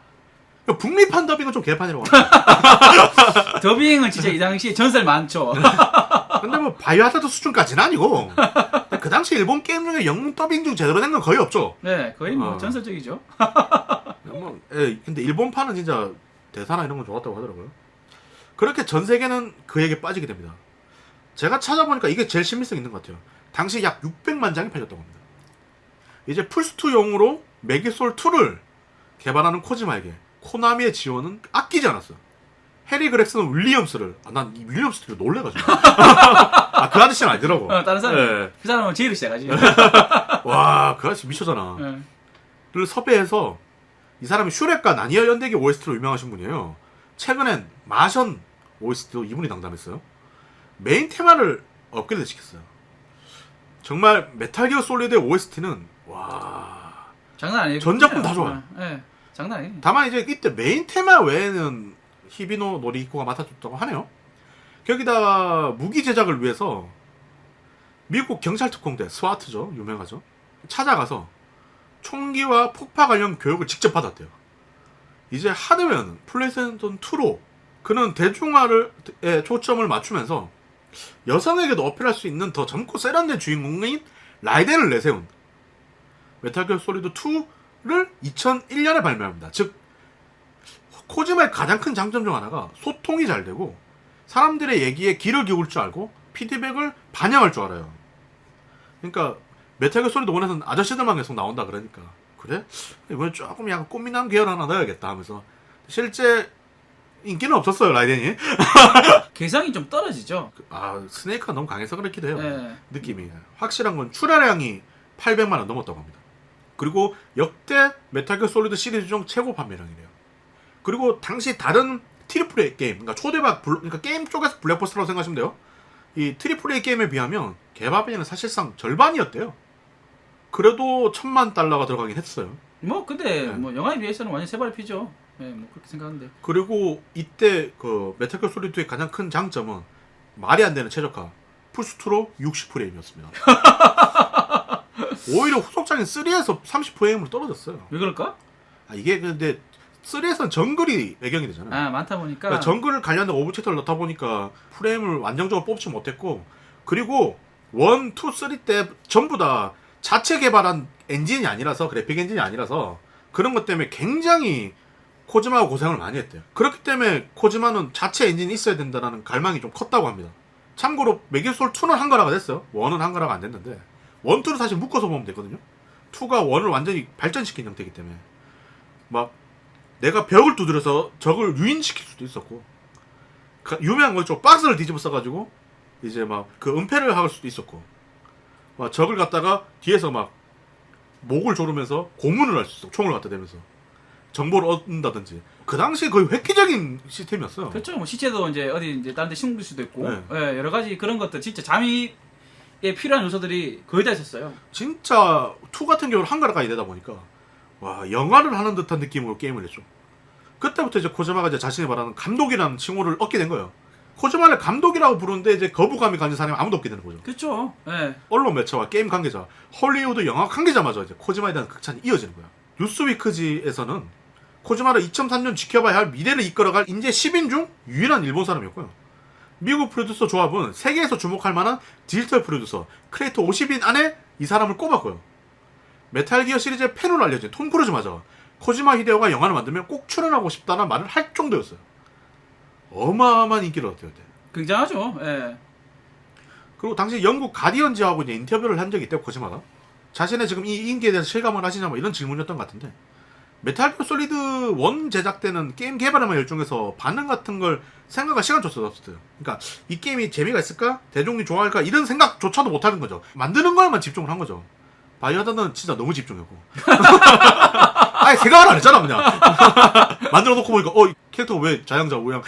북미판 더빙은 좀 개판이라고 합니다. 더빙은 진짜 이 당시 전설 많죠. 근데 뭐 바이오하자드 수준까지는 아니고 그 당시 일본 게임 중에 영문 더빙 중 제대로 된 건 거의 없죠. 네, 거의 뭐 전설적이죠. 근데 일본판은 진짜 대사나 이런 건 좋았다고 하더라고요. 그렇게 전 세계는 그에게 빠지게 됩니다. 제가 찾아보니까 이게 제일 신빙성 있는 것 같아요. 당시 약 600만 장이 팔렸다고 합니다. 이제 플스2용으로 메기솔2를 개발하는 코지마에게 코나미의 지원은 아끼지 않았어요. 해리 그렉슨 윌리엄스를, 난 이 윌리엄스 되게 놀래가지고. 그 아저씨는 아니더라고. 다른 사람. 네. 그 사람은 제일 시작하지. 와, 그 아저씨 미쳤잖아. 네. 를 섭외해서 이 사람이 슈렉과 나니아 연대기 OST로 유명하신 분이에요. 최근엔 마션 OST도 이분이 담당했어요. 메인 테마를 업그레이드 시켰어요. 정말 메탈 기어 솔리드의 OST는 와, 장난 아니에요. 전작품 다 좋아요. 네, 장난 아니에요. 다만 이제 이때 메인 테마 외에는 히비노 노리히코가 맡아줬다고 하네요. 거기다 무기 제작을 위해서 미국 경찰특공대 스와트죠, 유명하죠. 찾아가서 총기와 폭파 관련 교육을 직접 받았대요. 이제 하드웨어는 플레이스테이션 2로 그는 대중화에 초점을 맞추면서 여성에게도 어필할 수 있는 더 젊고 세련된 주인공인 라이덴을 내세운 메탈 기어 솔리드 2를 2001년에 발매합니다. 즉 코지마의 가장 큰 장점 중 하나가 소통이 잘 되고 사람들의 얘기에 귀를 기울 줄 알고 피드백을 반영할 줄 알아요. 그러니까 메탈 기어 솔리드 1에서는 아저씨들만 계속 나온다 그러니까 그래? 이번에 조금 약간 꽃미남 계열 하나 넣어야겠다 하면서 실제 인기는 없었어요, 라이덴이. 개성이 좀 떨어지죠. 아, 스네이크가 너무 강해서 그렇기도 해요. 네. 느낌이. 확실한 건 출하량이 800만 원 넘었다고 합니다. 그리고 역대 메탈 기어 솔리드 시리즈 중 최고 판매량이래요. 그리고 당시 다른 트리플 A 게임, 그러니까 초대박, 그러니까 게임 쪽에서 블랙버스터라고 생각하시면 돼요. 이 트리플 A 게임에 비하면 개발비는 사실상 절반이었대요. 그래도 $1000만 들어가긴 했어요. 뭐 근데 네. 뭐 영화에 비해서는 완전 세발의 피죠. 네, 뭐 그렇게 생각하는데. 그리고 이때 그 메탈 기어 솔리드의 가장 큰 장점은 말이 안 되는 최저가. 플스2로 60프레임이었습니다. 오히려 후속작인 3에서 30프레임으로 떨어졌어요. 왜 그럴까? 아, 이게 근데 3에서는 정글이 배경이 되잖아요. 아 많다 보니까. 그러니까 정글을 관련된 오브젝트를 넣다 보니까 프레임을 안정적으로 뽑지 못했고, 그리고 1, 2, 3 때 전부 다 자체 개발한 엔진이 아니라서, 그래픽 엔진이 아니라서 그런 것 때문에 굉장히 코지마가 고생을 많이 했대요. 그렇기 때문에 코지마는 자체 엔진이 있어야 된다는 갈망이 좀 컸다고 합니다. 참고로 메기솔 2는 한가라가 됐어요. 1은 한가라가 안 됐는데 1, 2를 사실 묶어서 보면 되거든요. 2가 1을 완전히 발전시킨 형태이기 때문에 막 내가 벽을 두드려서 적을 유인시킬 수도 있었고, 유명한 거 있죠. 박스를 뒤집어 써가지고 이제 막 그 은폐를 할 수도 있었고, 막 적을 갖다가 뒤에서 막 목을 조르면서 고문을 할 수 있어. 총을 갖다 대면서 정보를 얻는다든지. 그 당시 거의 획기적인 시스템이었어요. 그렇죠. 뭐 시체도 이제 어디 이제 다른 데 심을 수도 있고, 네. 예, 여러 가지 그런 것들 진짜 잠입에 필요한 요소들이 거의 다 있었어요. 진짜 2 같은 경우는 한가라까지 되다 보니까 와, 영화를 하는 듯한 느낌으로 게임을 했죠. 그때부터 이제 코지마가 이제 자신이 말하는 감독이라는 칭호를 얻게 된 거예요. 코지마를 감독이라고 부르는데 이제 거부감이 가진 사람이 아무도 없게 되는 거죠. 그렇죠. 예. 언론 매체와 게임 관계자, 헐리우드 영화 관계자마저 이제 코지마에 대한 극찬이 이어지는 거야. 뉴스위크지에서는 코지마를 2003년 지켜봐야 할 미래를 이끌어갈 인재 10인 중 유일한 일본 사람이었고요. 미국 프로듀서 조합은 세계에서 주목할 만한 디지털 프로듀서 크리에이터 50인 안에 이 사람을 꼽았고요. 메탈 기어 시리즈의 팬으로 알려진 톰 크루즈마저 코지마 히데오가 영화를 만들면 꼭 출연하고 싶다는 말을 할 정도였어요. 어마어마한 인기를 얻었대요, 그때. 굉장하죠. 예. 그리고 당시 영국 가디언즈하고 이제 인터뷰를 한 적이 있대요, 코지마가. 자신의 지금 이 인기에 대해서 실감을 하시냐 뭐 이런 질문이었던 것 같은데, 메탈 기어 솔리드 1 제작 때는 게임 개발에만 열중해서 반응 같은 걸 생각할 시간조차도 없었어요. 그러니까 이 게임이 재미가 있을까? 대중이 좋아할까? 이런 생각조차도 못하는 거죠. 만드는 거에만 집중을 한 거죠. 바이오하자드는 진짜 너무 집중했고. 아예 생각을 안 했잖아, 그냥. 만들어 놓고 보니까, 이 캐릭터가 왜 자양자 모양.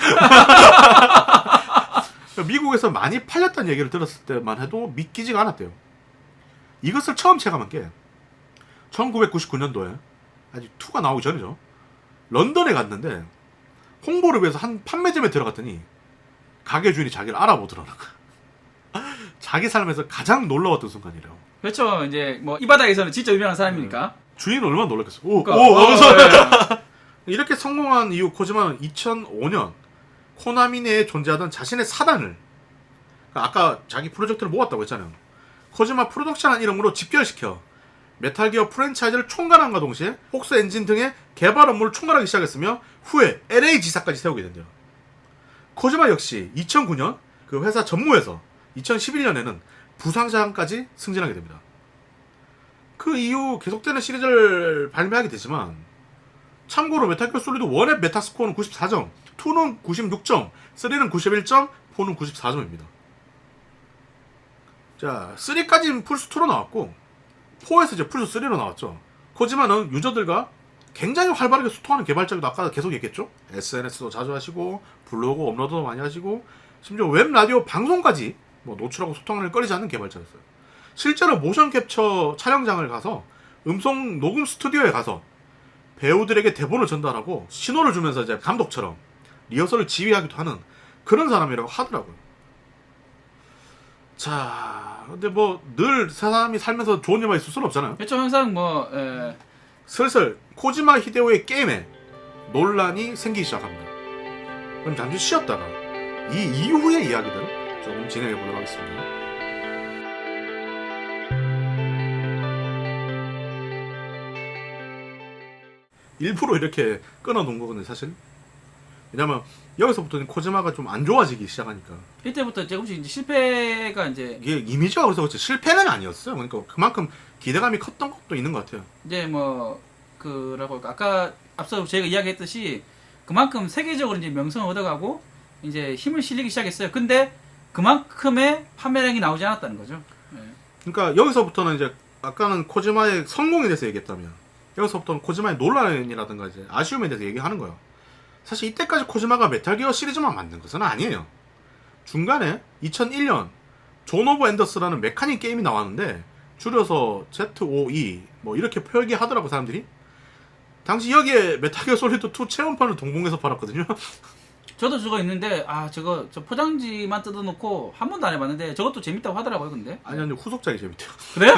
미국에서 많이 팔렸다는 얘기를 들었을 때만 해도 믿기지가 않았대요. 이것을 처음 체감한 게 1999년도에 아직 2가 나오기 전이죠. 런던에 갔는데 홍보를 위해서 한 판매점에 들어갔더니 가게 주인이 자기를 알아보더라는 거야. 자기 삶에서 가장 놀라웠던 순간이래요. 그렇죠. 이제 뭐 이 바닥에서는 진짜 유명한 사람이니까. 주인은 얼마나 놀랐겠어. 오, 그러니까, 오, 하면서 예. 이렇게 성공한 이후 코지마는 2005년 코나미 내에 존재하던 자신의 사단을, 그러니까 아까 자기 프로젝트를 모았다고 했잖아요. 코지마 프로덕션이라는 이름으로 집결시켜 메탈 기어 프랜차이즈를 총괄함과 동시에 폭스 엔진 등의 개발 업무를 총괄하기 시작했으며 후에 LA 지사까지 세우게 된대요. 코지마 역시 2009년 그 회사 전무에서 2011년에는 부상장까지 승진하게 됩니다. 그 이후 계속되는 시리즈를 발매하게 되지만, 참고로 메탈 기어 솔리드 1의 메타스코어는 94점, 2는 96점, 3는 91점, 4는 94점입니다. 자, 3까지는 플스2로 나왔고 4에서 이제 플스3로 나왔죠. 코지마는 유저들과 굉장히 활발하게 소통하는 개발자기도 아까 계속 얘기했죠. SNS도 자주 하시고 블로그 업로드도 많이 하시고 심지어 웹 라디오 방송까지 뭐 노출하고 소통을 꺼리지 않는 개발자였어요. 실제로 모션 캡처 촬영장을 가서 음성 녹음 스튜디오에 가서 배우들에게 대본을 전달하고 신호를 주면서 이제 감독처럼 리허설을 지휘하기도 하는 그런 사람이라고 하더라고요. 자, 근데 뭐 늘 사람이 살면서 좋은 일만 있을 수는 없잖아요. 그렇죠. 항상 뭐 슬슬 코지마 히데오의 게임에 논란이 생기기 시작합니다. 그럼 잠시 쉬었다가 이 이후의 이야기들을 조금 진행해 보도록 하겠습니다. 일부러 이렇게 끊어놓은 거거든요, 사실. 왜냐면 여기서부터는 코지마가 좀 안 좋아지기 시작하니까. 이때부터 조금씩 이제 실패가 이제 이게 이미지가 그래서 그렇지 실패는 아니었어요. 그러니까 그만큼 기대감이 컸던 것도 있는 것 같아요. 이제 뭐 그라고 할까, 아까 앞서 저희가 이야기했듯이 그만큼 세계적으로 이제 명성을 얻어가고 이제 힘을 실리기 시작했어요. 근데 그만큼의 판매량이 나오지 않았다는 거죠. 그러니까 여기서부터는 이제 아까는 코지마의 성공에 대해서 얘기했다면 여기서부터는 코지마의 논란이라든가 이제 아쉬움에 대해서 얘기하는 거예요. 사실 이때까지 코지마가 메탈기어 시리즈만 만든 것은 아니에요. 중간에 2001년 존 오브 엔더스라는 메카닉 게임이 나왔는데 줄여서 ZOE 뭐 이렇게 표기하더라고 사람들이. 당시 여기에 메탈기어 솔리드 2 체험판을 동봉해서 팔았거든요. 저도 저거 있는데 저 포장지만 뜯어놓고 한 번도 안 해봤는데 저것도 재밌다고 하더라고요. 근데 아니 후속작이 재밌대요. 그래요?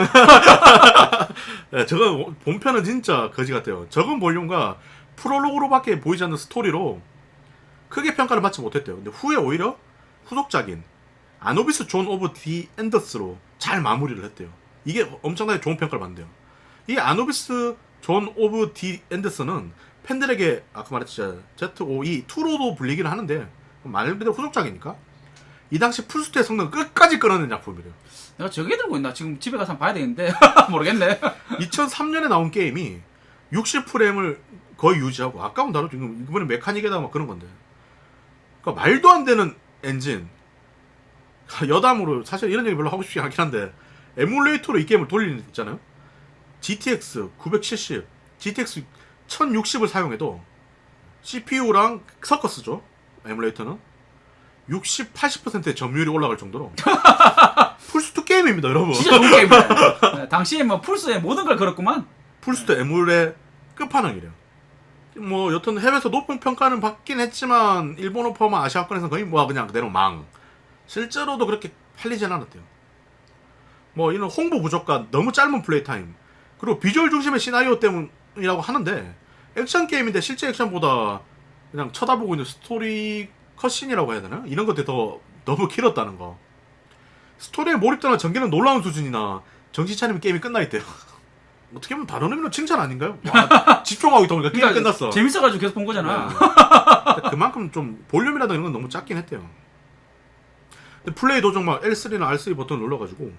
네, 저거 본편은 진짜 거지 같아요. 적은 볼륨과 프롤로그로밖에 보이지 않는 스토리로 크게 평가를 받지 못했대요. 근데 후에 오히려 후속작인 아노비스 존 오브 디 엔더스로 잘 마무리를 했대요. 이게 엄청나게 좋은 평가를 받는데요. 이 아노비스 존 오브 디 엔더스는 팬들에게 아까 말했죠 ZOE 2로도 불리기는 하는데 말 그대로 후속작이니까 이 당시 풀스트의 성능 끝까지 끌어낸 작품이래요. 내가 저게 들고 있나? 지금 집에 가서 한번 봐야 되겠는데 모르겠네. 2003년에 나온 게임이 60프레임을 거의 유지하고 아까운 다루 지금 이번에 메카닉에다가 막 그런 건데 그러니까 말도 안 되는 엔진 여담으로 사실 이런 얘기 별로 하고 싶지 않긴 한데 에뮬레이터로 이 게임을 돌리는 데 있잖아요. GTX 970, GTX 1060을 사용해도 CPU랑 섞어 쓰죠. 에뮬레이터는 60, 80%의 점유율이 올라갈 정도로 풀스2 게임입니다, 여러분. 진짜 좋은 게임이에요. 당시에 뭐 풀스에 모든 걸 걸었구만. 풀스2 에뮬의 끝판왕이래요. 뭐 여튼 해외에서 높은 평가는 받긴 했지만 일본어 포함한 아시아권에서는 거의 뭐 그냥 그대로 망. 실제로도 그렇게 팔리진 않았대요. 뭐 이런 홍보 부족과 너무 짧은 플레이 타임 그리고 비주얼 중심의 시나리오 때문이라고 하는데 액션 게임인데 실제 액션보다 그냥 쳐다보고 있는 스토리 컷신이라고 해야 되나? 이런 것들이 더 너무 길었다는 거. 스토리에 몰입도나 전개는 놀라운 수준이나 정신 차리면 게임이 끝나 있대요. 어떻게 보면 다른 의미로 칭찬 아닌가요? 와, 집중하고 있다 보니까 게임 끝났어. 재밌어가지고 계속 본 거잖아. 네. 그만큼 좀 볼륨이라든가 이런 건 너무 작긴 했대요. 근데 플레이 도중 막 L3나 R3 버튼을 눌러가지고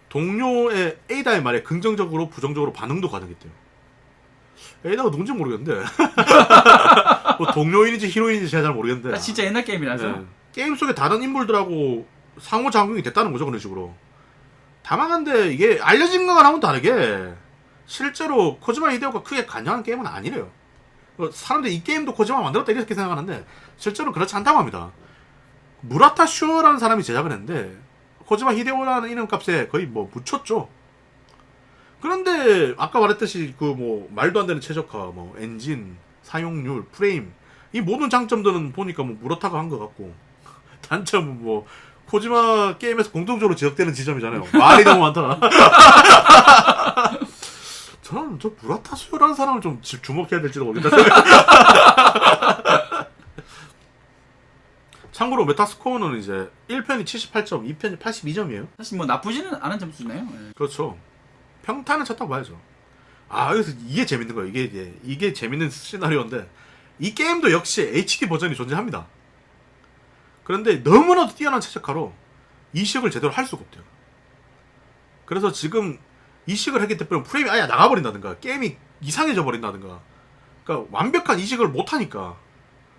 동료의 에이다의 말에 긍정적으로 부정적으로 반응도 가능했대요. 에이다가 누군지 모르겠는데 뭐 동료인인지 히로인인지 제가 잘 모르겠는데 진짜 옛날 게임이라서. 네. 게임 속에 다른 인물들하고 상호작용이 됐다는 거죠. 그런 식으로. 다만 근데 이게 알려진 거랑은 다르게 실제로 코지마 히데오가 크게 관여한 게임은 아니래요. 사람들이 이 게임도 코지마가 만들었다 이렇게 생각하는데 실제로 그렇지 않다고 합니다. 무라타 슈어라는 사람이 제작을 했는데 코지마 히데오라는 이름값에 거의 뭐 묻혔죠. 그런데 아까 말했듯이 그 뭐 말도 안 되는 최적화, 뭐 엔진, 사용률, 프레임 이 모든 장점들은 보니까 뭐 무라타가 한 것 같고 단점은 뭐 코지마 게임에서 공통적으로 지적되는 지점이잖아요. 말이 너무 많다. 저는 저 무라타 수요라는 사람을 좀 주목해야 될지도 모르겠다. 참고로 메타스코어는 이제 1편이 78점, 2편이 82점이에요. 사실 뭐 나쁘지는 않은 점수네요. 예. 그렇죠. 평타는 쳤다고 봐야죠. 아, 여기서 이게 재밌는 거예요. 이게 재밌는 시나리오인데 이 게임도 역시 HD 버전이 존재합니다. 그런데 너무나도 뛰어난 최적화로 이식을 제대로 할 수가 없대요. 그래서 지금 이식을 했기 때문에 프레임이 아예 나가버린다든가 게임이 이상해져 버린다든가 그러니까 완벽한 이식을 못하니까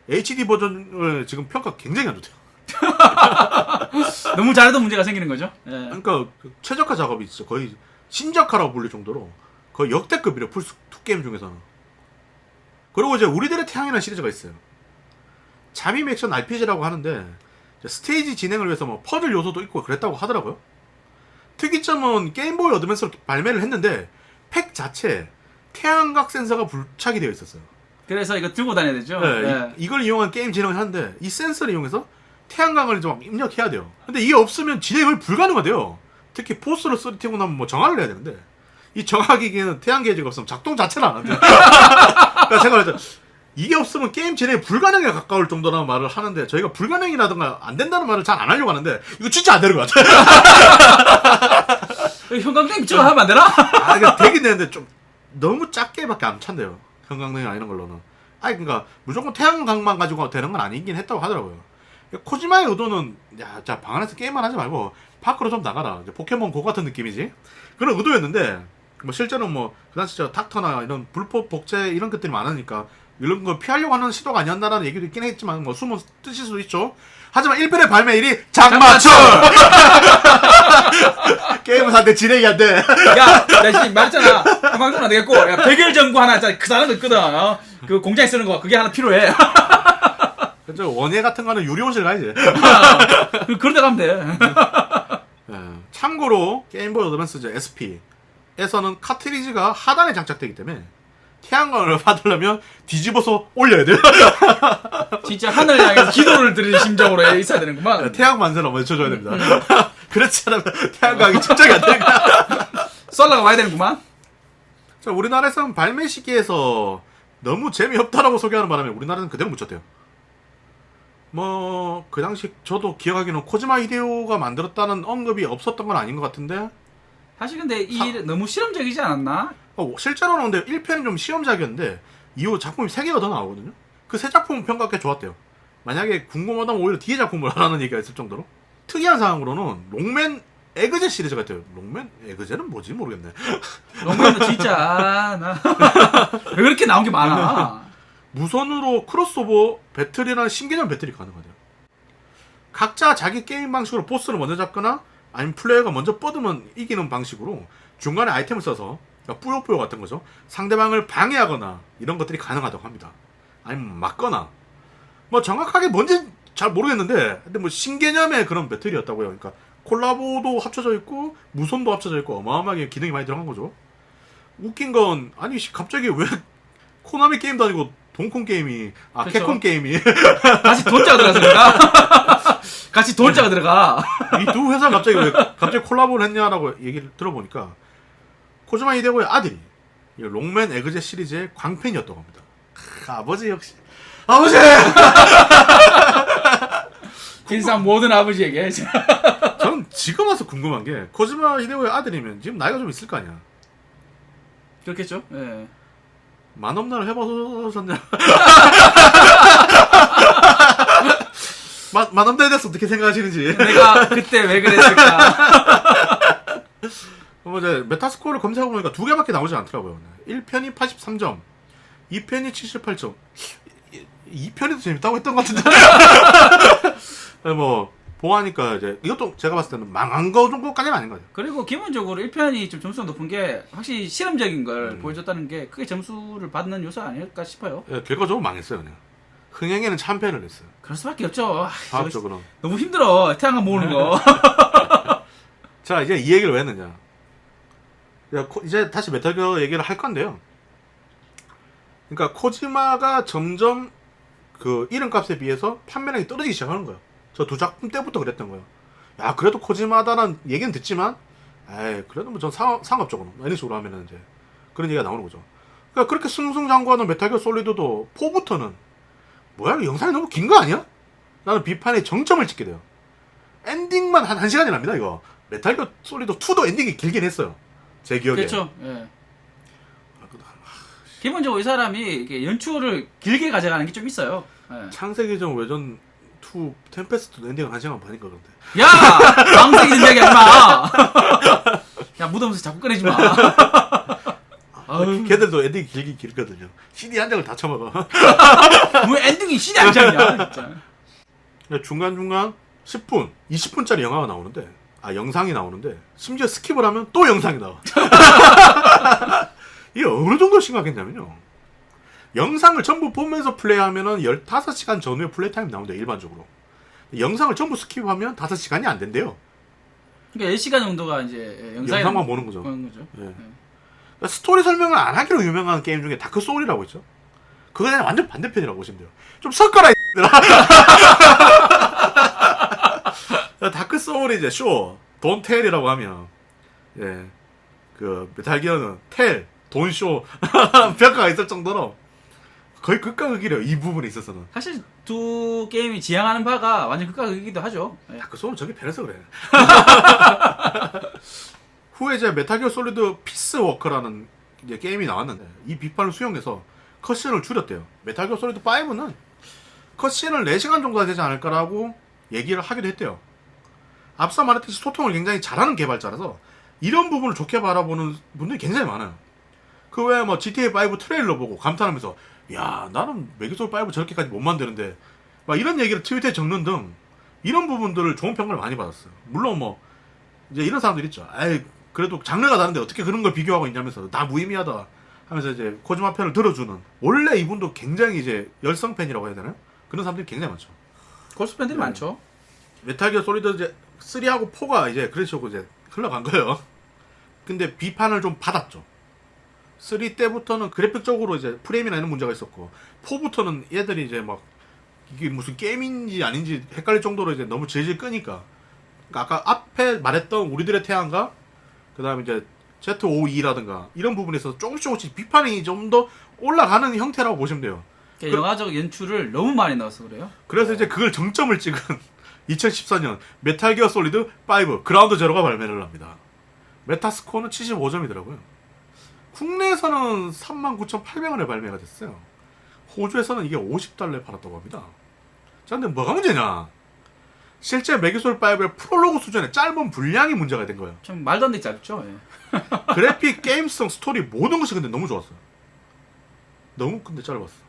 HD 버전을 지금 평가 굉장히 안 좋대요. 너무 잘해도 문제가 생기는 거죠. 예. 그러니까 최적화 작업이 진짜 거의 신작화라고 불릴 정도로 거의 역대급이래요. 플스2 게임 중에서는. 그리고 이제 우리들의 태양이라는 시리즈가 있어요. 잠입 액션 RPG라고 하는데 스테이지 진행을 위해서 뭐 퍼즐 요소도 있고 그랬다고 하더라고요. 특이점은 게임보이 어드밴스로 발매를 했는데 팩 자체에 태양각 센서가 부착이 되어 있었어요. 그래서 이거 들고 다녀야 되죠. 네, 예. 이걸 이용한 게임 진행을 하는데 이 센서를 이용해서 태양광을 좀 입력해야 돼요. 근데 이게 없으면 진행이 거의 불가능하대요. 특히 포스를 쓰러뜨리고 나면 뭐 정화를 해야 되는데 이 정화기기에는 태양 게이지가 없으면 작동 자체를 안 한대요. 그러니까 생각을 이게 없으면 게임 진행이 불가능에 가까울 정도라는 말을 하는데 저희가 불가능이라든가 안 된다는 말을 잘 안 하려고 하는데 이거 진짜 안 되는 것 같아요. 형광등 미쳐 하면 안 되나? 아, 그러니까 되긴 되는데 좀 너무 작게밖에 안 찬대요. 형광등이 아니는 걸로는. 아니 그러니까 무조건 태양광만 가지고 되는 건 아니긴 했다고 하더라고요. 코지마의 의도는 야, 자, 방 안에서 게임만 하지 말고 밖으로 좀 나가라. 이제 포켓몬 고 같은 느낌이지. 그런 의도였는데 뭐 실제로 뭐 그 당시 저 닥터나 이런 불법 복제 이런 것들이 많으니까 이런 걸 피하려고 하는 시도가 아니었나라는 얘기도 있긴 했지만 뭐 숨은 뜻일 수도 있죠. 하지만 1편의 발매일이 장마철! 게임사한테 진행이 안 돼. 야, 나 지금 말했잖아. 형광등 안 되겠고, 야, 백일 전구 하나 있잖아. 그 사람도 있거든. 그 공장에 쓰는 거, 그게 하나 필요해. 그죠. 원예 같은 거는 유리온실 가야지. 그런 데 가면 돼. 예. 참고로 게임보이 어드밴스 SP에서는 카트리지가 하단에 장착되기 때문에 태양광을 받으려면 뒤집어서 올려야 돼요. 진짜 하늘 향해서 기도를 드리는 심정으로 있어야 되는구만. 태양 만세를 먼저 쳐줘야 됩니다. 그렇지 않으면 태양광이 측정이 안 되니까. 썰러가 와야 되는구만. 자, 우리나라에서는 발매 시기에서 너무 재미없다라고 소개하는 바람에 우리나라는 그대로 묻혔대요. 뭐 그 당시 저도 기억하기로는 코지마 히데오가 만들었다는 언급이 없었던 건 아닌 것 같은데 사실 근데 너무 실험적이지 않았나? 실제로는 근데 1편이 좀 시험작이었는데 이후 작품이 3개가 더 나오거든요. 그 세 작품 평가 꽤 좋았대요. 만약에 궁금하다면 오히려 뒤에 작품을 하라는 얘기가 있을 정도로. 특이한 사항으로는 롱맨 에그제 시리즈 같아요. 롱맨 에그제는 뭐지 모르겠네. 롱맨은 진짜 왜 그렇게 나온 게 많아. 무선으로 크로스오버 배틀이라는 신개념 배틀이 가능하대요. 각자 자기 게임 방식으로 보스를 먼저 잡거나 아니면 플레이어가 먼저 뻗으면 이기는 방식으로 중간에 아이템을 써서 그러니까 뿌요뿌요 같은 거죠. 상대방을 방해하거나 이런 것들이 가능하다고 합니다. 아니면 막거나 뭐 정확하게 뭔지 잘 모르겠는데 근데 뭐 신개념의 그런 배틀이었다고요. 그러니까 콜라보도 합쳐져 있고 무선도 합쳐져 있고 어마어마하게 기능이 많이 들어간 거죠. 웃긴 건 아니 갑자기 왜 코나미 게임도 아니고 동콩 게임이 그렇죠. 캡콤 게임이 같이 돈자가 들어가니까 같이 돈자가 들어가. 이 두 회사 갑자기 콜라보를 했냐라고 얘기를 들어보니까 코지마 히데오의 아들이 이 롱맨 에그제 시리즈의 광팬이었다고 합니다. 아버지 역시 아버지. 인상 모든 아버지에게. 저는 지금 와서 궁금한 게 코지마 히데오의 아들이면 지금 나이가 좀 있을 거 아니야. 그렇겠죠. 예. 만업나를 해보셨냐? 만업나에 대해서 어떻게 생각하시는지. 내가 그때 왜 그랬을까? 뭐 이제 메타스코어를 검색해보니까 2개밖에 나오지 않더라고요. 1편이 83점, 2편이 78점. 2편이 더 재밌다고 했던 것 같은데. 뭐 보아하니까 이제 이것도 제가 봤을 때는 망한 거 정도까지는 아닌 거죠. 그리고 기본적으로 1편이 좀 점수가 높은 게 확실히 실험적인 걸 보여줬다는 게 크게 점수를 받는 요소 아닐까 싶어요. 예, 결과적으로 망했어요 그냥. 흥행에는 참패를 했어요. 그럴 수밖에 없죠. 과학적으로. 너무 힘들어. 태양광 모으는 거. 자, 이제 이 얘기를 왜 했느냐. 이제 다시 메탈기어 얘기를 할 건데요. 그러니까 코지마가 점점 그 이름값에 비해서 판매량이 떨어지기 시작하는 거예요. 저 두 작품 때부터 그랬던 거예요. 야, 그래도 코지마다라는 얘기는 듣지만, 에이, 그래도 뭐 전 상업적으로, 이런 식으로 하면은 이제 그런 얘기가 나오는 거죠. 그러니까 그렇게 승승장구하는 메탈기어 솔리드도 4부터는 뭐야, 이거 영상이 너무 긴 거 아니야? 라는 비판에 정점을 찍게 돼요. 엔딩만 한 1시간이 납니다, 이거. 메탈기어 솔리드 2도 엔딩이 길긴 했어요. 제 기억에. 그렇죠. 예. 기본적으로 이 사람이 이렇게 연출을 길게 가져가는 게 좀 있어요. 예. 창세기전 외전 2 템페스트 엔딩은 1시간 반인가 그런데. 야! 방송이 든 이야기 하지 마! 야, 무덤에서 자꾸 꺼내지 마. 걔들도 엔딩이 길긴 길거든요. CD 한 장을 다 쳐먹어. 왜 엔딩이 신이 안 잡냐, 진짜. 중간중간 10분, 20분짜리 영화가 나오는데, 영상이 나오는데, 심지어 스킵을 하면 또 영상이 나와. 이게 어느 정도 심각했냐면요. 영상을 전부 보면서 플레이하면은 15시간 전후에 플레이 타임이 나온대요, 일반적으로. 영상을 전부 스킵하면 5시간이 안 된대요. 그러니까 10시간 정도가 이제 영상만 보는 거죠. 보는 거죠. 예. 그러니까 스토리 설명을 안 하기로 유명한 게임 중에 다크 소울이라고 있죠. 그거 그냥 완전 반대편이라고 보시면 돼요. 좀 섞어라, 이들아. 다크 소울이 이제 쇼, 돈 텔이라고 하면, 예, 그 메탈 기어는 텔, 돈 쇼 평가가 있을 정도로 거의 극과 극이래요. 이 부분에 있어서는. 사실 두 게임이 지향하는 바가 완전 극과 극이기도 하죠. 예. 다크 소울은 저게 편해서 그래. 후에 이제 메탈 기어 솔리드 피스 워커라는 이제 게임이 나왔는데 이 비판을 수용해서 컷신을 줄였대요. 메탈 기어 솔리드 5는 컷신을 4시간 정도가 되지 않을까라고 얘기를 하기도 했대요. 앞서 말했듯이 소통을 굉장히 잘하는 개발자라서 이런 부분을 좋게 바라보는 분들이 굉장히 많아요. 그 외에 뭐 GTA5 트레일러 보고 감탄하면서 야 나는 메기솔5 저렇게까지 못 만드는데 막 이런 얘기를 트위터에 적는 등 이런 부분들을 좋은 평가를 많이 받았어요. 물론 뭐 이제 이런 사람들 있죠. 에이 그래도 장르가 다른데 어떻게 그런 걸 비교하고 있냐면서 다 무의미하다 하면서 이제 코지마 편을 들어주는 원래 이분도 굉장히 이제 열성 팬이라고 해야 되나요? 그런 사람들이 굉장히 많죠. 골수 팬들이 많죠. 메탈 기어 솔리드 이제 3하고 4가 이제 그래서 이제 흘러간 거예요. 근데 비판을 좀 받았죠. 3 때부터는 그래픽적으로 이제 프레임이나 이런 문제가 있었고 4부터는 얘들이 이제 막 이게 무슨 게임인지 아닌지 헷갈릴 정도로 이제 너무 질질 끄니까 그러니까 아까 앞에 말했던 우리들의 태양과 그 다음에 이제 Z52라든가 이런 부분에서 조금씩 비판이 좀 더 올라가는 형태라고 보시면 돼요. 영화적 연출을 너무 많이 넣어서 그래요. 그래서 이제 그걸 정점을 찍은 2014년 메탈 기어 솔리드 5 그라운드 제로가 발매를 합니다. 메타스코어는 75점이더라고요. 국내에서는 39,800원에 발매가 됐어요. 호주에서는 이게 50달러에 팔았다고 합니다. 자, 근데 뭐가 문제냐? 실제 메기솔 5의 프롤로그 수준의 짧은 분량이 문제가 된 거예요. 참 말도 안 되게 짧죠. 예. 그래픽, 게임성, 스토리 모든 것이 근데 너무 좋았어요. 너무 근데 짧았어.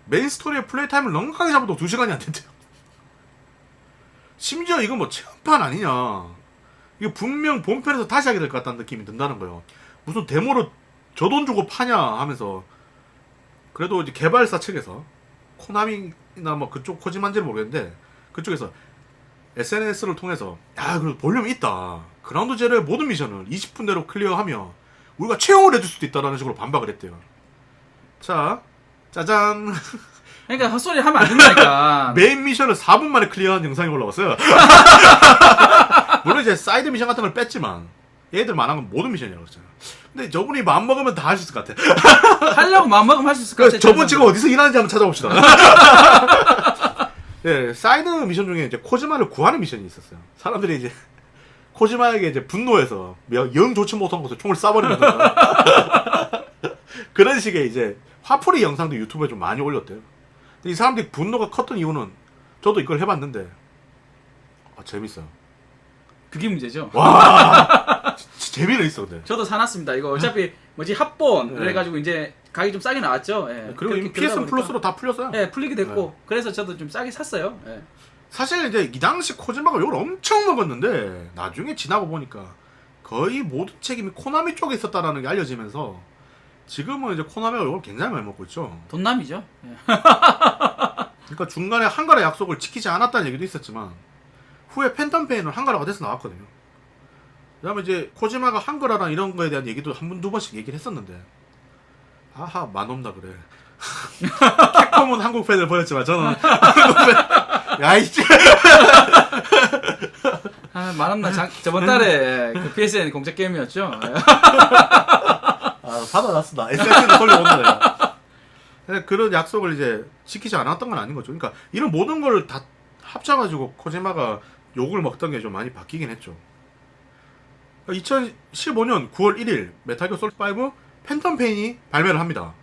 메인 스토리의 플레이 타임을 넉넉하게 잡아도 2시간이 안 된대요. 심지어 이거 뭐 체험판 아니냐. 이거 분명 본편에서 다시 하게 될 것 같다는 느낌이 든다는 거예요. 무슨 데모로 저 돈 주고 파냐 하면서. 그래도 이제 개발사 측에서 코나미나 뭐 그쪽 코지만지는 모르겠는데 그쪽에서 SNS를 통해서 야 그래도 볼륨이 있다. 그라운드 제로의 모든 미션을 20분 내로 클리어하며 우리가 채용을 해줄 수도 있다라는 식으로 반박을 했대요. 자 짜잔. 그러니까 헛소리 하면 안 된다니까. 메인 미션을 4분 만에 클리어한 영상이 올라왔어요. 물론 이제 사이드 미션 같은 걸 뺐지만 얘들 말한 건 모든 미션이라고 했잖아요. 근데 저분이 마음먹으면 다 할 수 있을 것 같아. 하려고 마음먹으면 할 수 있을 것 같아. 저분 지금 어디서 일하는지 한번 찾아봅시다. 네, 사이드 미션 중에 이제 코지마를 구하는 미션이 있었어요. 사람들이 이제 코지마에게 이제 분노해서 영 좋지 못한 곳에 총을 쏴버리는 그런 식의 이제 화풀이 영상도 유튜브에 좀 많이 올렸대요. 근데 이 사람들이 분노가 컸던 이유는 저도 이걸 해봤는데 재밌어요. 그게 문제죠. 와 재미는 있어 근데. 저도 사놨습니다. 이거 어차피 뭐지 합본 네. 그래가지고 이제 가격이 좀 싸게 나왔죠. 예. 그리고 이미 PS 플러스로 다 풀렸어요. 예, 풀리게 됐고 그래서 저도 좀 싸게 샀어요. 예. 사실 이제 이 당시 코지마가 욕을 엄청 먹었는데 나중에 지나고 보니까 거의 모든 책임이 코나미 쪽에 있었다라는 게 알려지면서 지금은 이제 코나미가 욕을 굉장히 많이 먹고 있죠. 돈남이죠. 예. 그러니까 중간에 한가라 약속을 지키지 않았다는 얘기도 있었지만 후에 팬텀 페인은 한가라가 돼서 나왔거든요. 그 다음에 이제 코지마가 한가라랑 이런 거에 대한 얘기도 한 번, 두 번씩 얘기를 했었는데 아하 만없나 그래. 캡콤은 한국 팬을 버렸지만 저는 한국 팬 야이씨 아, 말없나 저번 달에 그 PSN 공짜 게임이었죠. 예. 아 받아놨습니다. SS는 돌려온다 내가. 그런 약속을 이제 지키지 않았던 건 아닌 거죠. 그러니까 이런 모든 걸 다 합쳐가지고 코지마가 욕을 먹던 게 좀 많이 바뀌긴 했죠. 2015년 9월 1일 메탈 기어 솔리드 5 팬텀 페인이 발매를 합니다.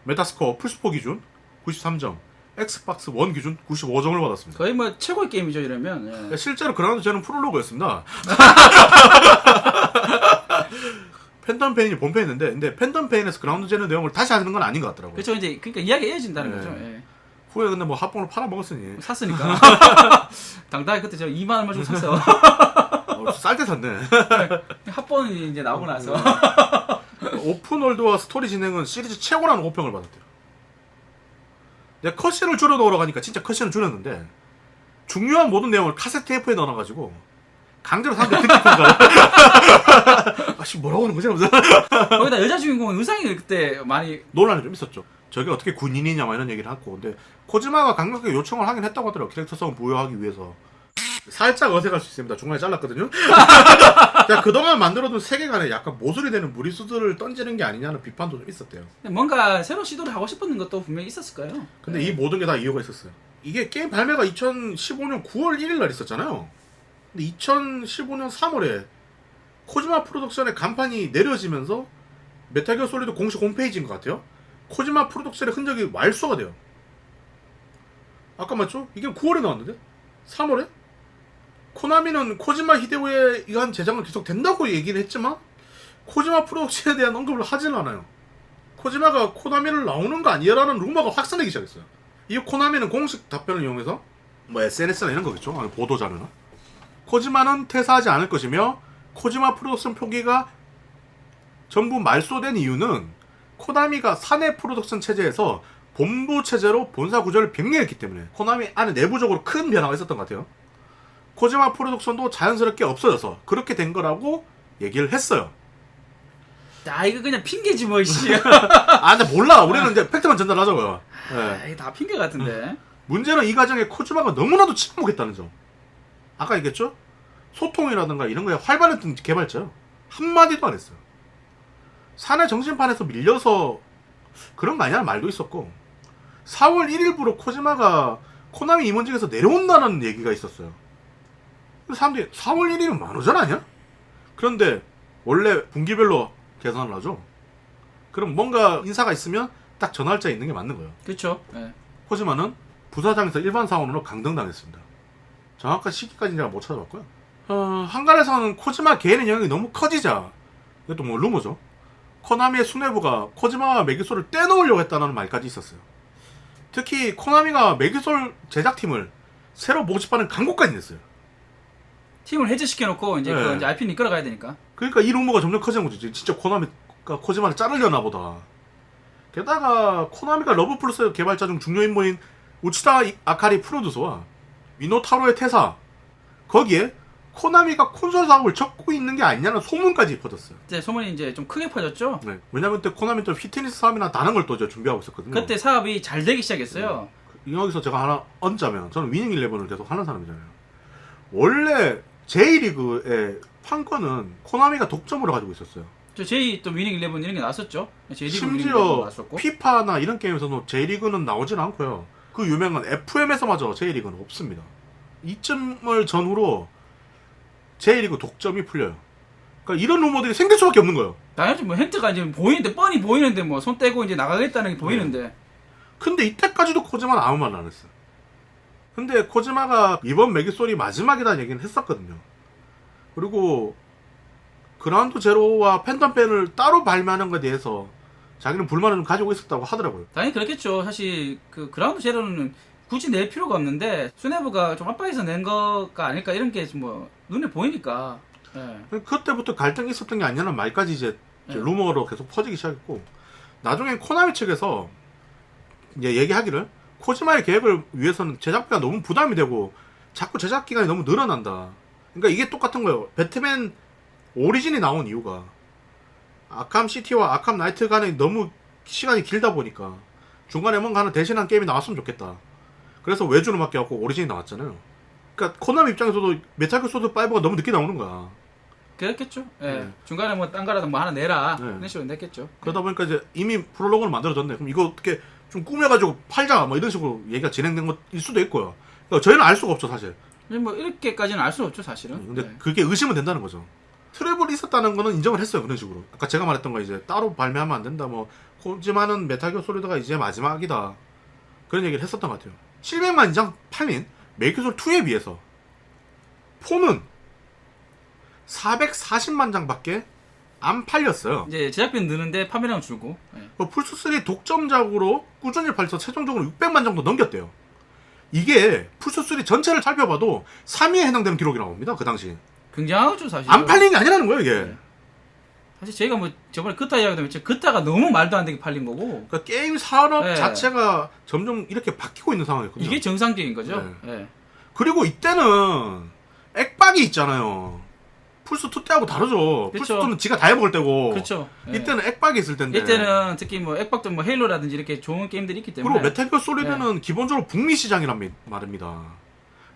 메타스코어 플스4 기준 93점, 엑스박스 1 기준 95점을 받았습니다. 거의 뭐 최고의 게임이죠 이러면. 예. 실제로 그라운드 제로는 프롤로그였습니다. 팬텀 페인이 본편이었는데 근데 팬텀 페인에서 그라운드 제로 내용을 다시 하는 건 아닌 것 같더라고요. 그렇죠. 이제 그러니까 이야기 이어진다는 네. 거죠. 예. 후에 근데 뭐 합본을 팔아먹었으니 샀으니까. 당당히 그때 저 2만 원만 주고 샀어. 쌀 때 샀네. 합본이 이제 나오고 나서. 오픈월드와 스토리 진행은 시리즈 최고라는 호평을 받았대요. 내가 컷신을 줄여 넣으러 가니까 진짜 컷신을 줄였는데 중요한 모든 내용을 카세트 테이프에 넣어놔가지고 강제로 사람들이 듣기 푼다. 아씨 뭐라고 하는 거지? 거기다 여자 주인공 의상이 그때 많이 논란이 좀 있었죠. 저게 어떻게 군인이냐 막 이런 얘기를 하고 근데 코지마가 강력하게 요청을 하긴 했다고 하더라고요. 캐릭터성을 부여하기 위해서. 살짝 어색할 수 있습니다. 중간에 잘랐거든요. 자, 그동안 만들어둔 세계관에 약간 모서리 되는 무리수들을 던지는 게 아니냐는 비판도 좀 있었대요. 뭔가 새로 시도를 하고 싶은 것도 분명히 있었을 거예요. 근데 이 모든 게 다 이유가 있었어요. 이게 게임 발매가 2015년 9월 1일 날 있었잖아요. 근데 2015년 3월에 코지마 프로덕션의 간판이 내려지면서 메탈 기어 솔리드 공식 홈페이지인 것 같아요. 코지마 프로덕션의 흔적이 말소가 돼요. 아까 맞죠? 이게 9월에 나왔는데? 3월에? 코나미는 코지마 히데오에 의한 제작은 계속 된다고 얘기를 했지만 코지마 프로덕션에 대한 언급을 하진 않아요. 코지마가 코나미를 나오는 거 아니야라는 루머가 확산되기 시작했어요. 이 코나미는 공식 답변을 이용해서 뭐 SNS나 이런 거겠죠? 아니 보도자료나 코지마는 퇴사하지 않을 것이며 코지마 프로덕션 표기가 전부 말소된 이유는 코나미가 사내 프로덕션 체제에서 본부 체제로 본사 구조를 병행했기 때문에 코나미 안에 내부적으로 큰 변화가 있었던 것 같아요. 코지마 프로덕션도 자연스럽게 없어져서 그렇게 된 거라고 얘기를 했어요. 야, 이거 그냥 핑계지 뭐 씨. 아 근데 몰라. 우리는 이제 팩트만 전달하자고요. 네. 이게 다 핑계 같은데. 문제는 이 과정에 코지마가 너무나도 침묵했다는 점. 아까 얘기했죠? 소통이라든가 이런 거에 활발했던 개발자요. 한마디도 안 했어요. 사내 정신판에서 밀려서 그런 거 아니냐는 말도 있었고 4월 1일부로 코지마가 코나미 임원직에서 내려온다는 얘기가 있었어요. 사람들이 4월 1일은 만우절 아니야? 그런데 원래 분기별로 계산을 하죠. 그럼 뭔가 인사가 있으면 딱 전화할자 있는 게 맞는 거예요. 그렇죠. 네. 코지마는 부사장에서 일반 사원으로 강등당했습니다. 정확한 시기까지는 제가 못 찾아봤고요. 한간에서는 코지마 개인의 영향이 너무 커지자 이것도 뭐 루머죠. 코나미의 수뇌부가 코지마와 메기솔을 떼놓으려고 했다는 말까지 있었어요. 특히 코나미가 메기솔 제작팀을 새로 모집하는 광고까지 냈어요. 팀을 해제시켜놓고 이제 네. 그 이제 RP는 이끌어가야 되니까. 그러니까 이 루머가 점점 커지는 거죠. 진짜 코나미가 코지마를 자르려나 보다. 게다가 코나미가 러브플러스 개발자 중 중요 인물인 우치다 아카리 프로듀서와 미노타로의 퇴사 거기에 코나미가 콘솔 사업을 접고 있는 게 아니냐는 소문까지 퍼졌어요. 이제 소문이 이제 좀 크게 퍼졌죠. 네. 왜냐면 그때 코나미 또 피트니스 사업이나 다른 걸 또 준비하고 있었거든요. 그때 사업이 잘 되기 시작했어요. 여기서 제가 하나 얹자면 저는 위닝 11을 계속 하는 사람이잖아요. 원래 J리그의 판권은 코나미가 독점으로 가지고 있었어요. 저 J 또 위닝 11 이런 게 나왔었죠. 심지어 나왔었고. 피파나 이런 게임에서는 J리그는 나오진 않고요. 그 유명한 FM에서마저 J리그는 없습니다. 이쯤을 전후로 J리그 독점이 풀려요. 그러니까 이런 루머들이 생길 수밖에 없는 거예요. 당연히 뭐 힌트가 이제 보이는데 뻔히 보이는데 뭐 손 떼고 이제 나가겠다는 게 보이는데. 근데 이때까지도 코지마는 아무 말 안 했어요. 근데 코지마가 이번 메기솔이 마지막이라는 얘기는 했었거든요. 그리고 그라운드 제로와 팬덤팬을 따로 발매하는 것에 대해서 자기는 불만을 좀 가지고 있었다고 하더라고요. 당연히 그렇겠죠. 사실 그 그라운드 제로는 굳이 낼 필요가 없는데 수뇌부가 좀 압박해서 낸 거가 아닐까 이런 게 뭐 눈에 보이니까. 예. 그때부터 갈등이 있었던 게 아니냐는 말까지 이제 네. 루머로 계속 퍼지기 시작했고 나중에 코나미 측에서 이제 얘기하기를 코지마의 계획을 위해서는 제작비가 너무 부담이 되고 자꾸 제작 기간이 너무 늘어난다. 그러니까 이게 똑같은 거예요. 배트맨 오리진이 나온 이유가 아캄 시티와 아캄 나이트 간에 너무 시간이 길다 보니까 중간에 뭔가 하나 대신한 게임이 나왔으면 좋겠다. 그래서 외주로 맡겨갖고 오리진이 나왔잖아요. 그러니까 코나미 입장에서도 메탈 기어 소드 5가 너무 늦게 나오는 거야. 그렇겠죠. 예. 네. 중간에 뭐 딴 거라도 뭐 하나 내라. 네. 그런 식으로 냈겠죠. 그러다 보니까 이제 이미 프롤로그를 만들어졌네. 그럼 이거 어떻게 좀 꾸며가지고 팔자 뭐 이런 식으로 얘기가 진행된 것일 수도 있고요. 그러니까 저희는 알 수가 없죠 사실. 뭐 이렇게까지는 알 수 없죠 사실은. 근데 네. 그게 의심은 된다는 거죠. 트러블이 있었다는 거는 인정을 했어요. 그런 식으로. 아까 제가 말했던 거 이제 따로 발매하면 안 된다. 뭐 코지마는 메탈 기어 솔리드가 이제 마지막이다. 그런 얘기를 했었던 것 같아요. 700만 이상 팔린 메이크솔 2에 비해서 4는 440만 장밖에 안 팔렸어요. 이제 제작비는 느는데 판매량은 줄고. 예. 플스3 독점작으로 꾸준히 팔려서 최종적으로 600만 정도 넘겼대요. 이게 플스3 전체를 살펴봐도 3위에 해당되는 기록이라고 합니다. 그 당시. 굉장하죠 사실. 안 팔린 게 아니라는 거예요, 이게. 네. 사실 저희가 뭐 저번에 그타 이야기하다 보면 그타가 너무 말도 안 되게 팔린 거고. 그러니까 게임 산업 네. 자체가 점점 이렇게 바뀌고 있는 상황이거든요. 이게 정상적인 거죠. 네. 예. 그리고 이때는 액박이 있잖아요. 플스2 때하고 다르죠. 그쵸. 플스2는 지가 다 해먹을 때고. 그렇죠. 예. 이때는 액박이 있을 텐데. 이때는 특히 뭐 액박도 뭐 헤일로라든지 이렇게 좋은 게임들이 있기 때문에. 그리고 메탈 기어 솔리드는 기본적으로 북미 시장이란 말입니다.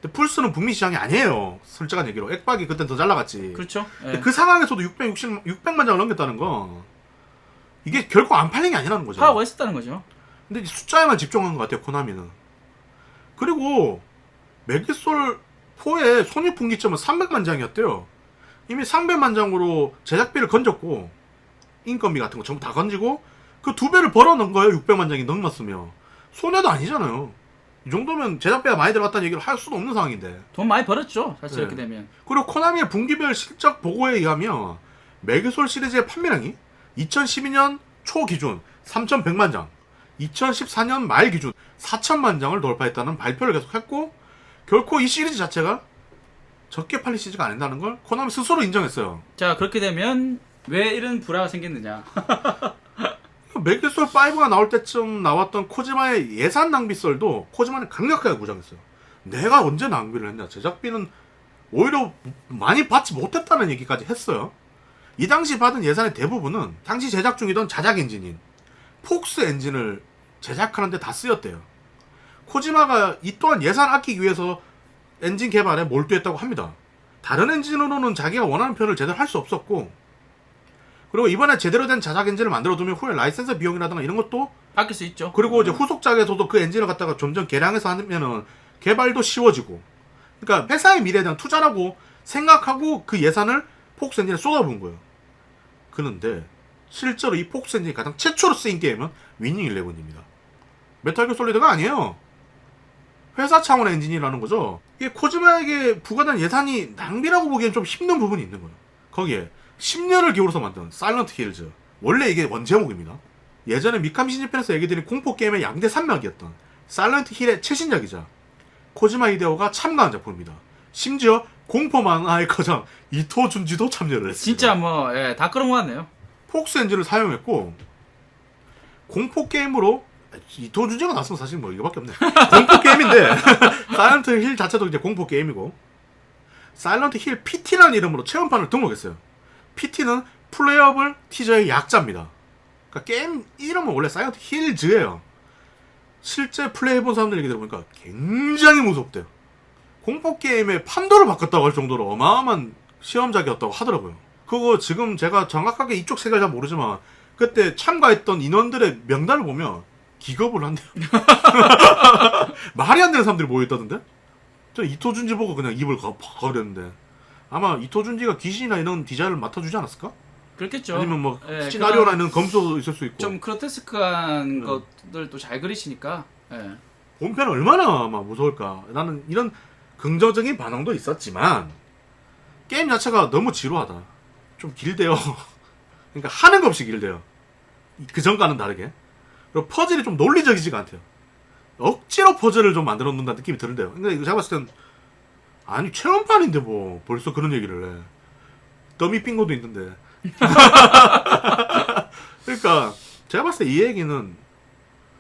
근데 플스는 북미 시장이 아니에요. 솔직한 얘기로 액박이 그때 더 잘 나갔지. 그렇죠. 근데 예. 그 상황에서도 600만 장을 넘겼다는 거 이게 결코 안 팔린 게 아니라는 거죠. 파워가 있었다는 거죠. 근데 이 숫자에만 집중한 것 같아요, 코나미는. 그리고 메기솔 4의 손익분기점은 300만 장이었대요. 이미 300만 장으로 제작비를 건졌고 인건비 같은 거 전부 다 건지고 그 2배를 벌어놓은 거예요. 600만 장이 넘었으면. 손해도 아니잖아요. 이 정도면 제작비가 많이 들어갔다는 얘기를 할 수도 없는 상황인데. 돈 많이 벌었죠. 사실 네. 이렇게 되면. 그리고 코나미의 분기별 실적 보고에 의하면 메기솔 시리즈의 판매량이 2012년 초 기준 3,100만 장, 2014년 말 기준 4,000만 장을 돌파했다는 발표를 계속했고 결코 이 시리즈 자체가 적게 팔린 시리즈가 아닌다는 걸 코나미 스스로 인정했어요. 자, 그렇게 되면 왜 이런 불화가 생겼느냐. 메기솔 5가 나올 때쯤 나왔던 코지마의 예산 낭비 썰도 코지마는 강력하게 부정했어요. 내가 언제 낭비를 했냐. 제작비는 오히려 많이 받지 못했다는 얘기까지 했어요. 이 당시 받은 예산의 대부분은 당시 제작 중이던 자작 엔진인 폭스 엔진을 제작하는 데 다 쓰였대요. 코지마가 이 또한 예산 아끼기 위해서 엔진 개발에 몰두했다고 합니다. 다른 엔진으로는 자기가 원하는 편을 제대로 할 수 없었고 그리고 이번에 제대로 된 자작 엔진을 만들어두면 후에 라이센스 비용이라든가 이런 것도 아낄 수 있죠. 그리고 이제 후속작에서도 그 엔진을 갖다가 점점 개량해서 하면은 개발도 쉬워지고 그러니까 회사의 미래에 대한 투자라고 생각하고 그 예산을 폭스 엔진에 쏟아부은 거예요. 그런데 실제로 이 폭스 엔진이 가장 최초로 쓰인 게임은 위닝 11입니다. 메탈 기어 솔리드가 아니에요. 회사 차원의 엔진이라는 거죠. 이게 코지마에게 부과된 예산이 낭비라고 보기엔 좀 힘든 부분이 있는 거예요. 거기에 10년을 기울여서 만든 사일런트 힐즈. 원래 이게 원제목입니다. 예전에 미카미 신지편에서 얘기드린 공포게임의 양대 산맥이었던 사일런트 힐의 최신작이자 코지마 히데오가 참가한 작품입니다. 심지어 공포 만화의 거장 이토 준지도 참여를 했습니다. 진짜 뭐, 예, 다 그런 거 같네요. 폭스 엔진을 사용했고 공포 게임으로 이토 준지가 나왔으면 사실 뭐 이거밖에 없네. 공포 게임인데 사일런트 힐 자체도 이제 공포 게임이고 사일런트 힐 PT라는 이름으로 체험판을 등록했어요. PT는 플레이어블 티저의 약자입니다. 그러니까 게임 이름은 원래 사일런트 힐즈예요. 실제 플레이해본 사람들 얘기 들어보니까 굉장히 무섭대요. 공포 게임의 판도를 바꿨다고 할 정도로 어마어마한 시험작이었다고 하더라고요. 그거 지금 제가 정확하게 이쪽 색을 잘 모르지만 그때 참가했던 인원들의 명단을 보면 기겁을 한대요. 말이 안 되는 사람들이 모여있다던데? 저 이토준지 보고 그냥 입을 가버렸는데 아마 이토준지가 귀신이나 이런 디자인을 맡아주지 않았을까? 그렇겠죠. 아니면 뭐 예, 시나리오나 이런 검수도 있을 수 있고 좀 그로테스크한 것들도 잘 그리시니까. 예. 본편 얼마나 막 무서울까. 나는 이런 긍정적인 반응도 있었지만 게임 자체가 너무 지루하다. 좀 길대요. 그러니까 하는 거 없이 길대요. 그 전과는 다르게. 그리고 퍼즐이 좀 논리적이지가 않대요. 억지로 퍼즐을 좀 만들어 놓는다는 느낌이 드는데요. 근데 이거 제가 봤을 땐 아니 체험판인데 뭐 벌써 그런 얘기를 해. 더미 핑거도 있는데. 그러니까 제가 봤을 때 이 얘기는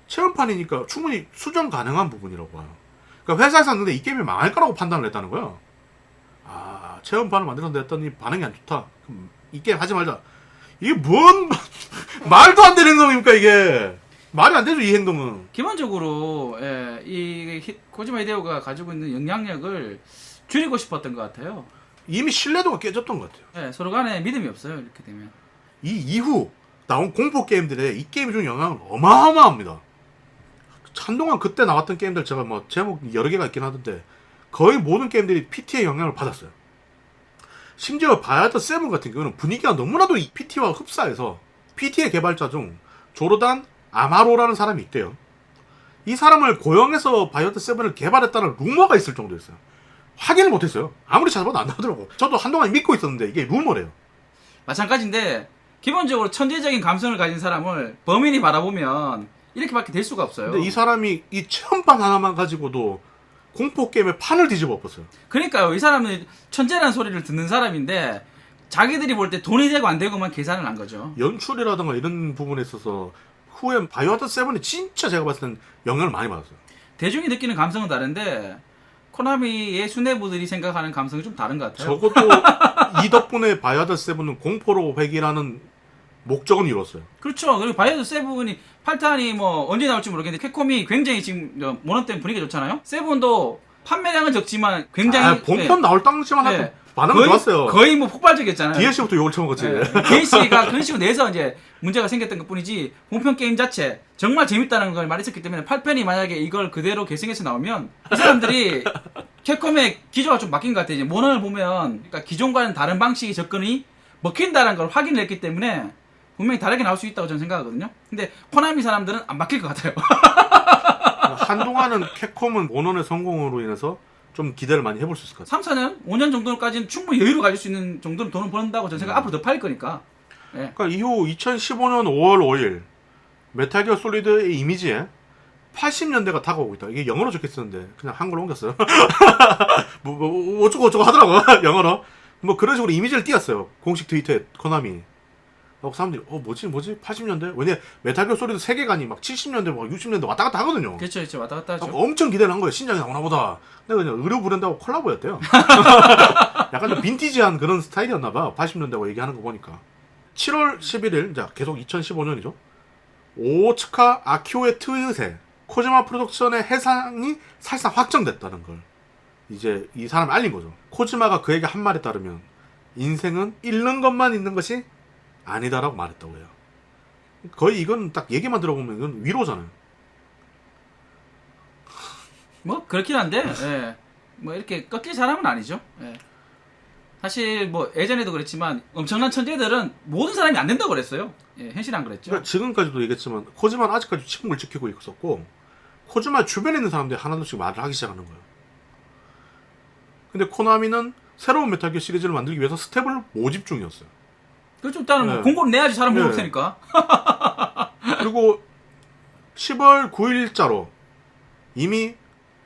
체험판이니까 충분히 수정 가능한 부분이라고 봐요. 그러니까 회사에서 했는데 이 게임이 망할 거라고 판단을 했다는 거예요. 아 체험판을 만들었는데 했더니 반응이 안 좋다. 그럼 이 게임 하지 말자. 이게 뭔 말도 안 되는 행동입니까 이게. 말이 안 되죠 이 행동은. 기본적으로 예, 코지마 히데오가 가지고 있는 영향력을 줄이고 싶었던 것 같아요. 이미 신뢰도가 깨졌던 것 같아요. 예, 서로 간에 믿음이 없어요. 이렇게 되면. 이 이후 나온 공포 게임들에 이 게임이 준 영향은 어마어마합니다. 한동안 그때 나왔던 게임들 제가 뭐 제목 여러 개가 있긴 하던데 거의 모든 게임들이 PT의 영향을 받았어요. 심지어 바이오하자드 7 같은 경우는 분위기가 너무나도 이 PT와 흡사해서 PT의 개발자 중 조르단 아마로라는 사람이 있대요. 이 사람을 고용해서 바이오하자드 7을 개발했다는 루머가 있을 정도였어요. 확인을 못했어요. 아무리 찾아봐도 안 나오더라고. 저도 한동안 믿고 있었는데 이게 루머래요. 마찬가지인데 기본적으로 천재적인 감성을 가진 사람을 범인이 바라보면 이렇게밖에 될 수가 없어요. 근데 이 사람이 이 체험판 하나만 가지고도 공포 게임의 판을 뒤집어 엎었어요. 그러니까요. 이 사람은 천재라는 소리를 듣는 사람인데 자기들이 볼 때 돈이 되고 안 되고만 계산을 한 거죠. 연출이라든가 이런 부분에 있어서 후에 바이오하자드 7이 진짜 제가 봤을 땐 영향을 많이 받았어요. 대중이 느끼는 감성은 다른데 코나미의 수뇌부들이 생각하는 감성이 좀 다른 것 같아요. 적어도 이 덕분에 바이오하자드 7은 공포로 회귀라는 목적은 이뤘어요. 그렇죠. 그리고 바이오하자드 7이 8탄이 뭐 언제 나올지 모르겠는데 캡콤이 굉장히 지금 모넌 때문에 분위기가 좋잖아요. 7도 판매량은 적지만 굉장히 본편 나올 당시만 네. 해도 반응이 좋았어요. 거의 뭐 폭발적이었잖아요. DLC부터 욕을 처먹었지. DLC가 그런 식으로 내서 이제 문제가 생겼던 것 뿐이지 본편 게임 자체 정말 재밌다는 걸 말했었기 때문에 8편이 만약에 이걸 그대로 계승해서 나오면 이 사람들이 캡콤의 기조가 좀 바뀐 것 같아요. 이제 모넌을 보면 그러니까 기존과는 다른 방식의 접근이 먹힌다는 걸 확인을 했기 때문에 분명히 다르게 나올 수 있다고 저는 생각하거든요. 근데 코나미 사람들은 안 바뀔 것 같아요. 한동안은 캡콤은 모넌의 성공으로 인해서 좀 기대를 많이 해볼 수 있을 것 같아요. 3, 4년, 5년 정도까지는 충분히 여유를 가질 수 있는 정도로 돈을 번다고 저는 생각. 앞으로 더 팔릴 거니까. 예. 그러니까 이후 2015년 5월 5일 메탈 기어 솔리드의 이미지에 80년대가 다가오고 있다. 이게 영어로 적혀 있었는데 그냥 한글로 옮겼어요. 뭐 어쩌고 하더라고. 영어로. 뭐 그런 식으로 이미지를 띄었어요. 공식 트위터에 코나미. 하고 사람들이 뭐지 80년대? 왜냐 메탈 기어 솔리드 세계관이 막 70년대 막 60년대 왔다 갔다 하거든요. 그렇죠, 그렇죠. 왔다 갔다 하죠. 엄청 기대를 한 거예요. 신작이 나오나 보다. 근데 그냥 의료 브랜드하고 콜라보였대요. 약간 좀 빈티지한 그런 스타일이었나 봐. 80년대고 얘기하는 거 보니까. 7월 11일, 자 계속 2015년이죠. 오츠카 아키오의 트윗에 코지마 프로덕션의 해상이 사실상 확정됐다는 걸 이제 이 사람이 알린 거죠. 코지마가 그에게 한 말에 따르면 인생은 잃는 것만 있는 것이 아니다라고 말했다고 해요. 거의 이건 딱 얘기만 들어보면 이건 위로잖아요. 뭐 그렇긴 한데, 예. 뭐 이렇게 꺾일 사람은 아니죠. 예. 사실 뭐 예전에도 그랬지만 엄청난 천재들은 모든 사람이 안 된다고 그랬어요. 예, 현실은 안 그랬죠. 그러니까 지금까지도 얘기했지만 코지마는 아직까지 침묵을 지키고 있었고 코지마 주변에 있는 사람들이 하나둘씩 말을 하기 시작하는 거예요. 근데 코나미는 새로운 메탈 기어 시리즈를 만들기 위해서 스텝을 모집 중이었어요. 그렇죠. 일단은 뭐 네. 공고를 내야지 사람 모을 네. 테니까. 그리고 10월 9일자로 이미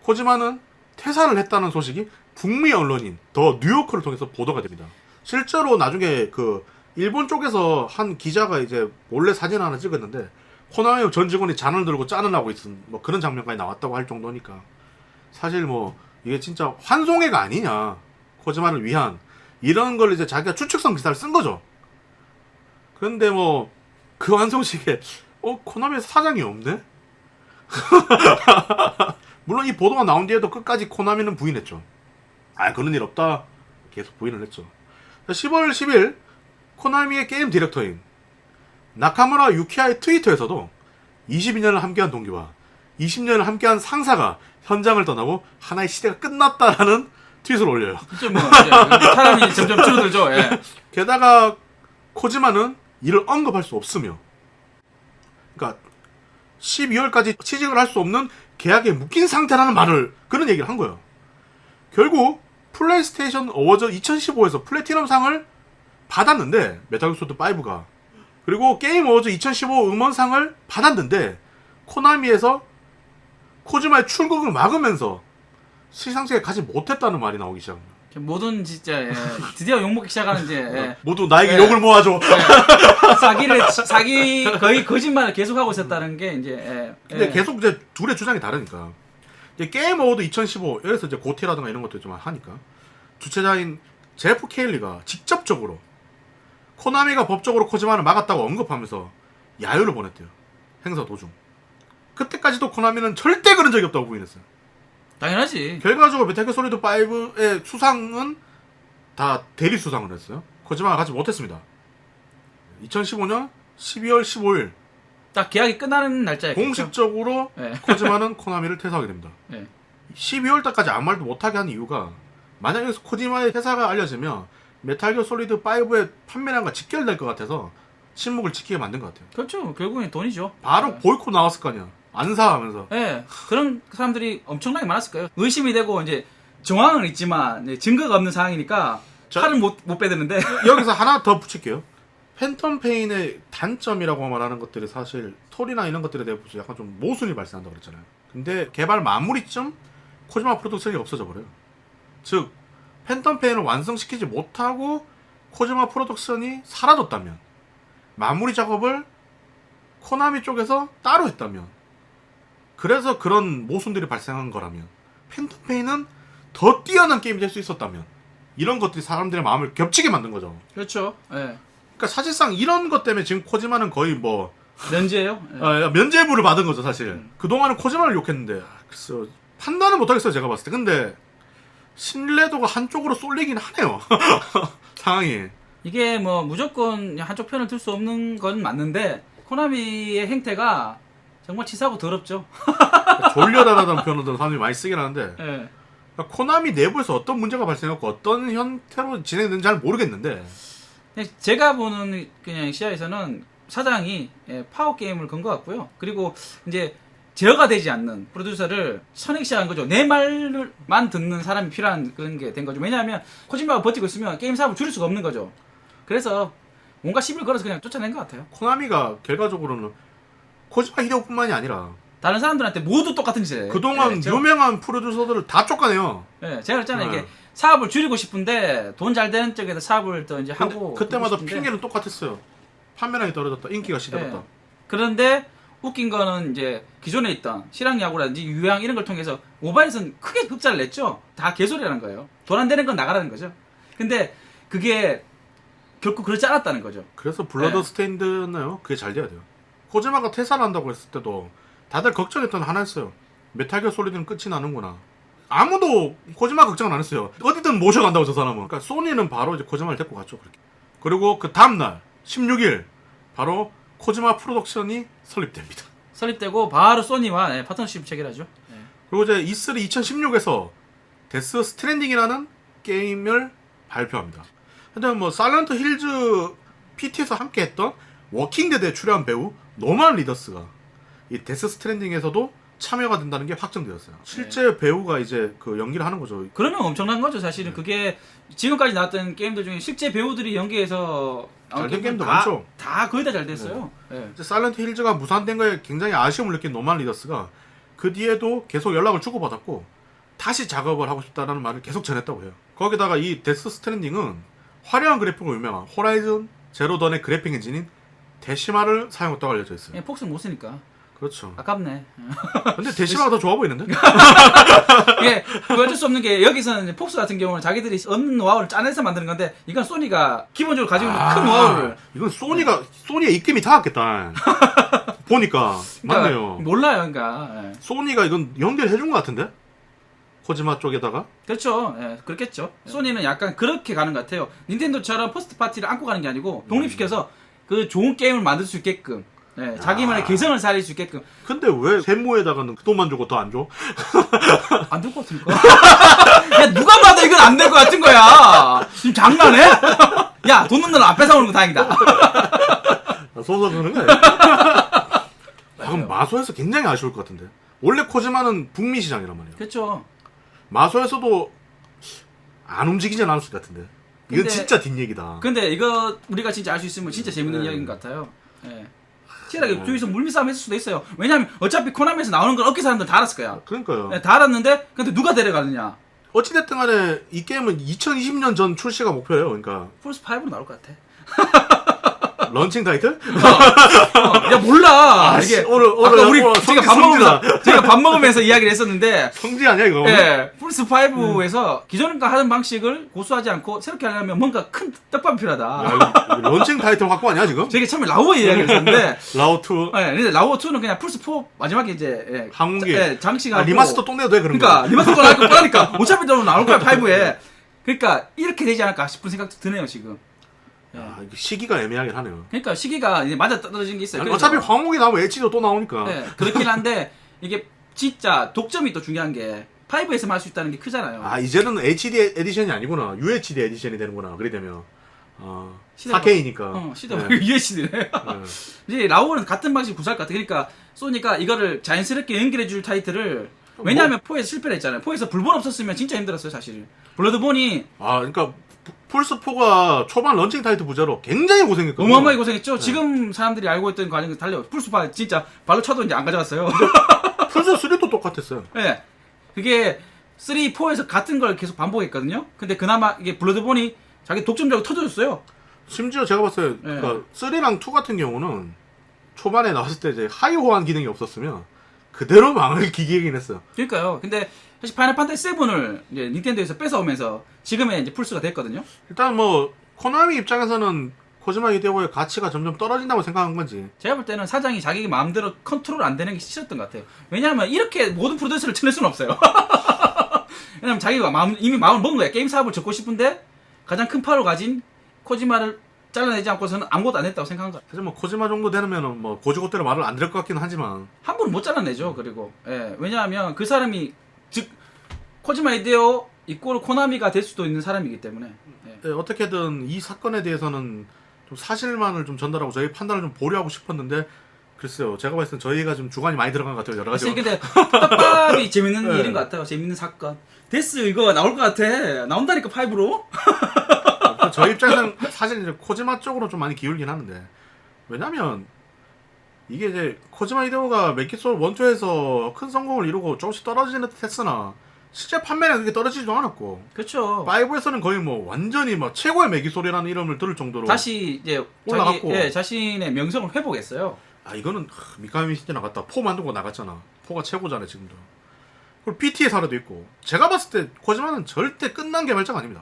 코지마는 퇴사를 했다는 소식이 북미 언론인 더 뉴요커를 통해서 보도가 됩니다. 실제로 나중에 그 일본 쪽에서 한 기자가 이제 몰래 사진 하나 찍었는데 코나미 전 직원이 잔을 들고 짠을 하고 있은 뭐 그런 장면까지 나왔다고 할 정도니까 사실 뭐 이게 진짜 환송회가 아니냐 코지마를 위한 이런 걸 이제 자기가 추측성 기사를 쓴 거죠. 그런데 뭐 그 환송식에 코나미 사장이 없네? 물론 이 보도가 나온 뒤에도 끝까지 코나미는 부인했죠. 그런 일 없다. 계속 부인을 했죠. 10월 10일 코나미의 게임 디렉터인 나카무라 유키아의 트위터에서도 22년을 함께한 동기와 20년을 함께한 상사가 현장을 떠나고 하나의 시대가 끝났다라는 트윗을 올려요. 진짜 뭐 이제 사람이 점점 줄어들죠. 예. 게다가 코지마는 이를 언급할 수 없으며 그러니까 12월까지 취직을 할 수 없는 계약에 묶인 상태라는 말을 그런 얘기를 한 거예요. 결국 플레이스테이션 어워즈 2015에서 플래티넘상을 받았는데 메탈 기어 솔리드 5가 그리고 게임 어워즈 2015 음원상을 받았는데 코나미에서 코지마의 출국을 막으면서 시상식에 가지 못했다는 말이 나오기 시작합니다. 모든 진짜 예. 드디어 욕먹기 시작하는 이제 예. 모두 나에게 예. 욕을 모아줘. 사기 거의 거짓말을 계속하고 있었다는 게 이제 예. 근데 예. 계속 이제 둘의 주장이 다르니까 이제 게임 어워드 2015 여기서 이제 고티라든가 이런 것들 좀 하니까 주최자인 제프 케일리가 직접적으로 코나미가 법적으로 코지마를 막았다고 언급하면서 야유를 보냈대요. 행사 도중. 그때까지도 코나미는 절대 그런 적이 없다고 부인했어요. 당연하지. 결과적으로 메탈 기어 솔리드 5의 수상은 다 대리 수상을 했어요. 코지마가 가지 못했습니다. 2015년 12월 15일 딱 계약이 끝나는 날짜였겠죠. 공식적으로 예. 코지마는 코나미를 퇴사하게 됩니다. 예. 12월 달까지 아무 말도 못하게 한 이유가 만약에 여기서 코지마의 퇴사가 알려지면 메탈 기어 솔리드 5의 판매량과 직결될 것 같아서 침묵을 지키게 만든 것 같아요. 그렇죠. 결국엔 돈이죠. 바로 예. 보이콧 나왔을 거 아니야. 안 사 하면서. 예. 그런 사람들이 엄청나게 많았을 거예요. 의심이 되고 이제 정황은 있지만 이제 증거가 없는 상황이니까 칼을 못 빼드는데 여기서 하나 더 붙일게요. 팬텀 페인의 단점이라고 말하는 것들이 사실 스토리나 이런 것들에 대해서 약간 좀 모순이 발생한다고 그랬잖아요. 근데 개발 마무리쯤 코지마 프로덕션이 없어져 버려요. 즉 팬텀 페인을 완성시키지 못하고 코지마 프로덕션이 사라졌다면 마무리 작업을 코나미 쪽에서 따로 했다면 그래서 그런 모순들이 발생한 거라면 팬텀 페인은 더 뛰어난 게임이 될 수 있었다면 이런 것들이 사람들의 마음을 겹치게 만든 거죠. 그렇죠. 예. 그러니까 사실상 이런 것 때문에 지금 코지마는 거의 뭐 면제예요. 예. 면죄부를 받은 거죠 사실. 그동안은 코지마를 욕했는데 글쎄요 판단을 못하겠어요, 제가 봤을 때. 근데 신뢰도가 한쪽으로 쏠리긴 하네요. 상황이. 이게 뭐 무조건 한쪽 편을 들 수 없는 건 맞는데 코나미의 행태가 정말 치사하고 더럽죠. 졸려다라는 표현을 사람들이 많이 쓰긴 하는데 예. 그러니까 코나미 내부에서 어떤 문제가 발생했고 어떤 형태로 진행되는지 잘 모르겠는데 제가 보는 그냥 시야에서는 사장이 파워 게임을 건 것 같고요. 그리고 이제 제어가 되지 않는 프로듀서를 선행시한 거죠. 내 말만 듣는 사람이 필요한 그런 게 된 거죠. 왜냐하면 코지마가 버티고 있으면 게임 사업을 줄일 수가 없는 거죠. 그래서 뭔가 시비를 걸어서 그냥 쫓아낸 것 같아요. 코나미가 결과적으로는 코지마 히데오뿐만이 아니라 다른 사람들한테 모두 똑같은 짓을 해요. 그동안 유명한 프로듀서들을 다 쫓아내요. 제가 그랬잖아요. 네. 이게 사업을 줄이고 싶은데 돈 잘 되는 쪽에서 사업을 더 이제 하고 그때마다 싶은데. 핑계는 똑같았어요. 판매량이 떨어졌다, 인기가 시들었다. 네. 그런데 웃긴 거는 이제 기존에 있던 실황야구라든지 유양 이런 걸 통해서 모바일에서는 크게 흑자를 냈죠. 다 개소리라는 거예요. 돈 안 되는 건 나가라는 거죠. 근데 그게 결코 그렇지 않았다는 거죠. 그래서 블러드 네. 스테인드였나요? 그게 잘 돼야 돼요. 코지마가 퇴사를 한다고 했을 때도 다들 걱정했던 하나였어요. 메탈기어 솔리드는 끝이 나는구나. 아무도 코지마 걱정은 안 했어요. 어디든 모셔간다고 저 사람은. 그러니까 소니는 바로 이제 코지마를 데리고 갔죠. 그렇게. 그리고 그 다음날 16일 바로 코지마 프로덕션이 설립됩니다. 설립되고 바로 소니와 파트너십 체결하죠. 그리고 이제 E3 2016에서 데스 스트랜딩이라는 게임을 발표합니다. 근데 뭐 사일런트 힐즈 PT에서 함께 했던 워킹데드에 출연한 배우 노만 리더스가 이 데스 스트랜딩에서도 참여가 된다는 게 확정되었어요. 실제 배우가 이제 그 연기를 하는 거죠. 그러면 엄청난 거죠. 사실은 그게 지금까지 나왔던 게임들 중에 실제 배우들이 연기해서 잘된 게임도 다, 많죠. 다 거의 다 잘 됐어요. 이제 사일런트 힐즈가 무산된 거에 굉장히 아쉬움을 느낀 노만 리더스가 그 뒤에도 계속 연락을 주고받았고 다시 작업을 하고 싶다는 말을 계속 전했다고 해요. 거기다가 이 데스 스트랜딩은 화려한 그래픽으로 유명한 호라이즌 제로던의 그래픽 엔진인 데시마를 사용했다고 알려져 있어요. 폭스는 못 쓰니까 그렇죠. 아깝네. 근데 데시마가 더 좋아 보이는데? 이게 어쩔 수 없는 게 여기서는 이제 폭스 같은 경우는 자기들이 얻는 노하우를 짜내서 만드는 건데 이건 소니가 기본적으로 가지고 있는 큰 노하우를 이건 소니의 입김이 닿았겠다. 보니까 그러니까 맞네요. 몰라요. 그러니까 소니가 이건 연결해준 것 같은데? 코지마 쪽에다가? 그렇죠. 그렇겠죠. 소니는 약간 그렇게 가는 것 같아요. 닌텐도처럼 퍼스트 파티를 안고 가는 게 아니고 독립시켜서 그 좋은 게임을 만들 수 있게끔 자기만의 개성을 살릴 수 있게끔. 근데 왜 세모에다가는 그 돈만 주고 더 안 줘? 안 될 것 같으니까. 야, 누가 봐도 이건 안 될 것 같은 거야. 지금 장난해? 야, 돈 넣는 너 앞에 사오는 거 다행이다. 소서 그러는 거야. 그럼 마소에서 굉장히 아쉬울 것 같은데. 원래 코지마는 북미 시장이란 말이에요. 그렇죠. 마소에서도 안 움직이진 않을 것 같은데. 이건 근데- 진짜 뒷얘기다. 근데 이거 우리가 진짜 알 수 있으면 진짜 재밌는 이야기인 것 같아요. 치열하게 둘이서 물밑싸움 했을 수도 있어요. 왜냐하면 어차피 코나미에서 나오는 건 업계 사람들 다 알았을 거야. 그러니까요. 다 알았는데 근데 누가 데려가느냐. 어찌됐든 간에 이 게임은 2020년 전 출시가 목표예요. 그러니까 플스5로 나올 것 같아. 런칭 타이틀? 야 몰라. 씨, 이게 오늘 아까 우리 성지다. 제가 밥 먹으면서 이야기를 했었는데 성지 아니야 이거? 플스 5에서 기존과 하던 방식을 고수하지 않고 새롭게 하려면 뭔가 큰 떡밥이 필요하다. 야, 이거 런칭 타이틀 확보 아니야 지금? 제가 처음에 라오어 이야기를 했었는데 라오2 근데 라오어 2는 그냥 플스 4 마지막에 이제 항공기 장치가 리마스터 똥내도 돼 그런 그러니까 거. 리마스터 나올 거니까 어차피 또 나올 거야 5에. 그러니까 이렇게 되지 않을까 싶은 생각도 드네요 지금. 야, 이게 시기가 애매하긴 하네요. 그러니까 시기가 이제 맞아 떨어진 게 있어요. 아니, 그래서- 어차피 황옥이 나오면 HD도 또 나오니까. 그렇긴 한데 이게 진짜 독점이 또 중요한 게 5에서만 할 수 있다는 게 크잖아요. 아 이제는 HD 에디션이 아니구나. UHD 에디션이 되는구나. 그래 되면 시대가 4K니까. 시대가 UHD네. 이제 라오는 같은 방식 구사할 것 같아. 그러니까 소니가 이거를 자연스럽게 연결해줄 타이틀을 왜냐하면 4에서 실패를 했잖아요. 4에서 불본 없었으면 진짜 힘들었어요 사실. 블러드본이 그러니까 플스4가 초반 런칭 타이틀 부자로 굉장히 고생했거든요. 어마어마하게 고생했죠. 지금 사람들이 알고 있던 과정이 달려. 플스4 진짜 발로 쳐도 이제 안 가져갔어요. 플스3도 똑같았어요. 네. 그게 3, 4에서 같은 걸 계속 반복했거든요. 근데 그나마 이게 블러드본이 자기 독점적으로 터져줬어요. 심지어 제가 봤을 때 그러니까 3랑 2 같은 경우는 초반에 나왔을 때 이제 하이 호환 기능이 없었으면 그대로 망할 기계이긴 했어요. 그러니까요. 근데 사실 파이널 판타지 7을 이제 닌텐도에서 뺏어오면서 지금의 이제 플스가 됐거든요. 일단 뭐 코나미 입장에서는 코지마 히데오의 가치가 점점 떨어진다고 생각한 건지. 제가 볼 때는 사장이 자기 마음대로 컨트롤 안 되는 게 싫었던 것 같아요. 왜냐하면 이렇게 모든 프로듀서를 쳐낼 수는 없어요. 왜냐면 자기가 이미 마음을 먹은 거야. 게임 사업을 접고 싶은데 가장 큰 파워를 가진 코지마를 잘라내지 않고서는 아무것도 안 했다고 생각한 거야. 사실 뭐 코지마 정도 되면은 뭐 고지고대로 말을 안 들을 것 같긴 하지만 함부로 못 잘라내죠. 그리고 왜냐하면 그 사람이 즉 코지마 히데오 이꼬르 코나미가 될 수도 있는 사람이기 때문에 어떻게든 이 사건에 대해서는 좀 사실만을 좀 전달하고 저희 판단을 좀 보류하고 싶었는데 글쎄요, 제가 봤을 땐 저희가 좀 주관이 많이 들어간 것 같아요. 여러 가지. 근데 떡밥이 재밌는 일인 것 같아요. 재밌는 사건. 데스 이거 나올 것 같아. 나온다니까 5로. 저희 입장에서는 사실 이제 코지마 쪽으로 좀 많이 기울긴 하는데, 왜냐면 이게 이제 코지마 히데오가 메키솔 원투에서 큰 성공을 이루고 조금씩 떨어지는 듯 했으나 실제 판매는 그렇게 떨어지지도 않았고, 그렇죠. 5에서는 거의 뭐 완전히 뭐 최고의 메기솔이라는 이름을 들을 정도로 다시 이제 올라갔고, 자신의 명성을 회복했어요. 아 이거는 미카미 시티 나갔다 포 만들고 나갔잖아. 포가 최고잖아 지금도. 그리고 PT의 사례도 있고. 제가 봤을 때 코지마는 절대 끝난 개발자가 아닙니다.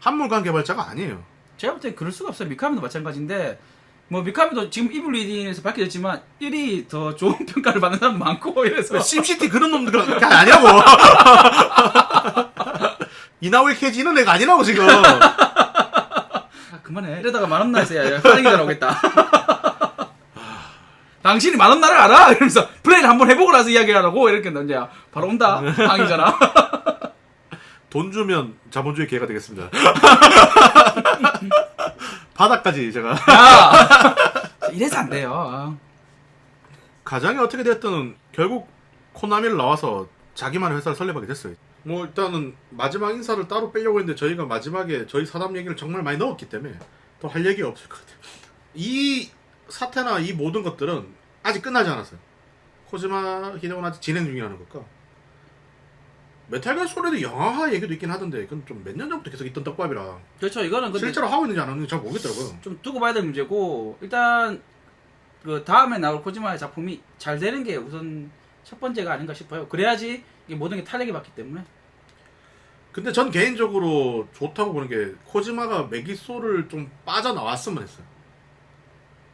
한물간 개발자가 아니에요. 제가 볼 때 그럴 수가 없어요. 미카미도 마찬가지인데 뭐 미카미도 지금 이블 리딩에서 밝혀졌지만 1이 더 좋은 평가를 받는 사람 많고 이래서 심시티 그런 놈들 그게 아니라고. 이나우에 캐지는 애가 아니라고 지금. 그만해. 이러다가 만원 나서야 화장이다 나오겠다. 당신이 만원 나를 알아? 이러면서 플레이를 한번 해보고 나서 이야기하라고 이렇게 이제 바로 온다. 항이잖아. 돈 주면 자본주의 기회가 되겠습니다. 바닥까지 제가. 이래서 안 돼요. 가장이 어떻게 됐든 결국 코나미를 나와서 자기만의 회사를 설립하게 됐어요. 뭐 일단은 마지막 인사를 따로 빼려고 했는데 저희가 마지막에 저희 사담 얘기를 정말 많이 넣었기 때문에 또 할 얘기가 없을 것 같아요. 이 사태나 이 모든 것들은 아직 끝나지 않았어요. 코지마 히데오는 아직 진행 중이라는 것과 메탈 기어 솔리드 영화화 얘기도 있긴 하던데 그건 좀 몇 년 전부터 계속 있던 떡밥이라 그렇죠. 이거는 근데 실제로 하고 있는지 안 하는지 잘 모르겠더라고요. 좀 두고 봐야 될 문제고 일단 그 다음에 나올 코지마의 작품이 잘 되는 게 우선 첫 번째가 아닌가 싶어요. 그래야지 이게 모든 게 탄력이 받기 때문에. 근데 전 개인적으로 좋다고 보는 게 코지마가 메기솔을 좀 빠져나왔으면 했어요.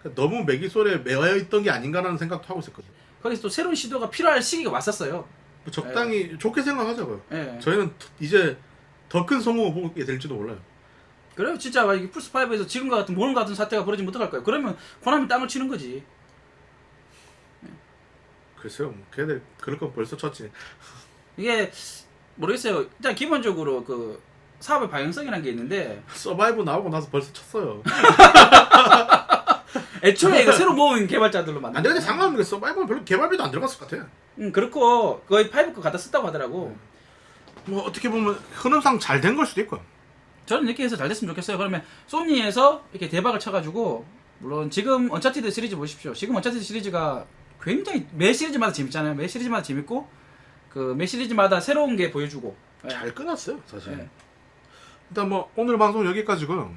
그러니까 너무 메기솔에 매여 있던 게 아닌가라는 생각도 하고 있었거든요. 거기서 또 새로운 시도가 필요할 시기가 왔었어요. 적당히 좋게 생각하자고요. 예. 저희는 이제 더 큰 성공을 보게 될지도 몰라요. 그래요. 진짜 만약에 플스5에서 지금과 같은 모험 같은 사태가 벌어지면 어떡할 거예요. 그러면 코나미 땅을 치는 거지. 글쎄요. 걔들 그럴 건 벌써 쳤지. 이게 모르겠어요. 일단 기본적으로 그 사업의 방향성이라는 게 있는데 서바이브 나오고 나서 벌써 쳤어요. 애초에 이거 새로 모은 개발자들로 만든. 안 되는데 상관없는 게 서바이브는 별로 개발비도 안 들어갔을 것 같아. 그렇고 거의 5 거 갖다 썼다고 하더라고. 뭐 어떻게 보면 흐름상 잘 된 걸 수도 있고. 저는 이렇게 해서 잘 됐으면 좋겠어요. 그러면 소니에서 이렇게 대박을 쳐가지고 물론 지금 언차티드 시리즈 보십시오. 지금 언차티드 시리즈가 굉장히 매 시리즈마다 재밌잖아요. 매 시리즈마다 재밌고 그 매 시리즈마다 새로운 게 보여주고 잘 끊었어요 사실. 네. 일단 뭐 오늘 방송 여기까지고요.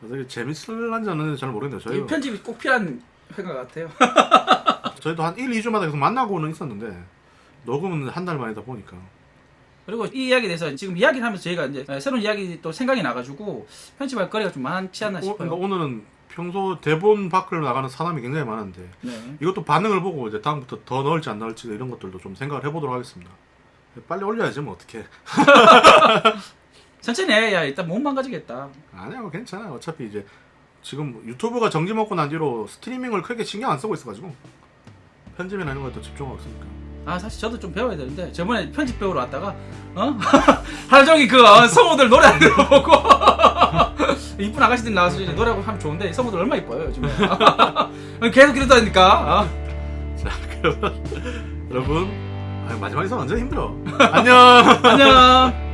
어떻게 재밌을란지 안 하는지 잘 모르겠네요. 저희 이 편집이 꼭 필요한 회가 같아요. 저희도 한 1, 2주마다 계속 만나고는 있었는데 녹음은 한 달 만이다 보니까 그리고 이 이야기에 대해서 지금 이야기를 하면서 저희가 이제 새로운 이야기 또 생각이 나가지고 편집할 거리가 좀 많지 않나 싶어요. 그러니까 오늘은 평소 대본 밖으로 나가는 사람이 굉장히 많은데 네. 이것도 반응을 보고 이제 다음부터 더 넣을지 안 넣을지 이런 것들도 좀 생각을 해보도록 하겠습니다. 빨리 올려야지 뭐 어떻게. 천천히 해. 야 일단 몸 망가지겠다. 아니야 뭐 괜찮아요. 어차피 이제 지금 유튜브가 정지 먹고 난 뒤로 스트리밍을 크게 신경 안 쓰고 있어가지고 편집이나 이런 것도 집중하고 있으니까. 아 사실 저도 좀 배워야 되는데 저번에 편집 배우러 왔다가 하루 종일 그 성우들 노래 안 들어보고 이쁜 아가씨들 나와서 이제 노래하고 하면 좋은데 성우들 얼마나 이뻐요 요즘에. 계속 이러다니까. 자 그러면 여러분 마지막에서 완전 힘들어. 안녕. 안녕.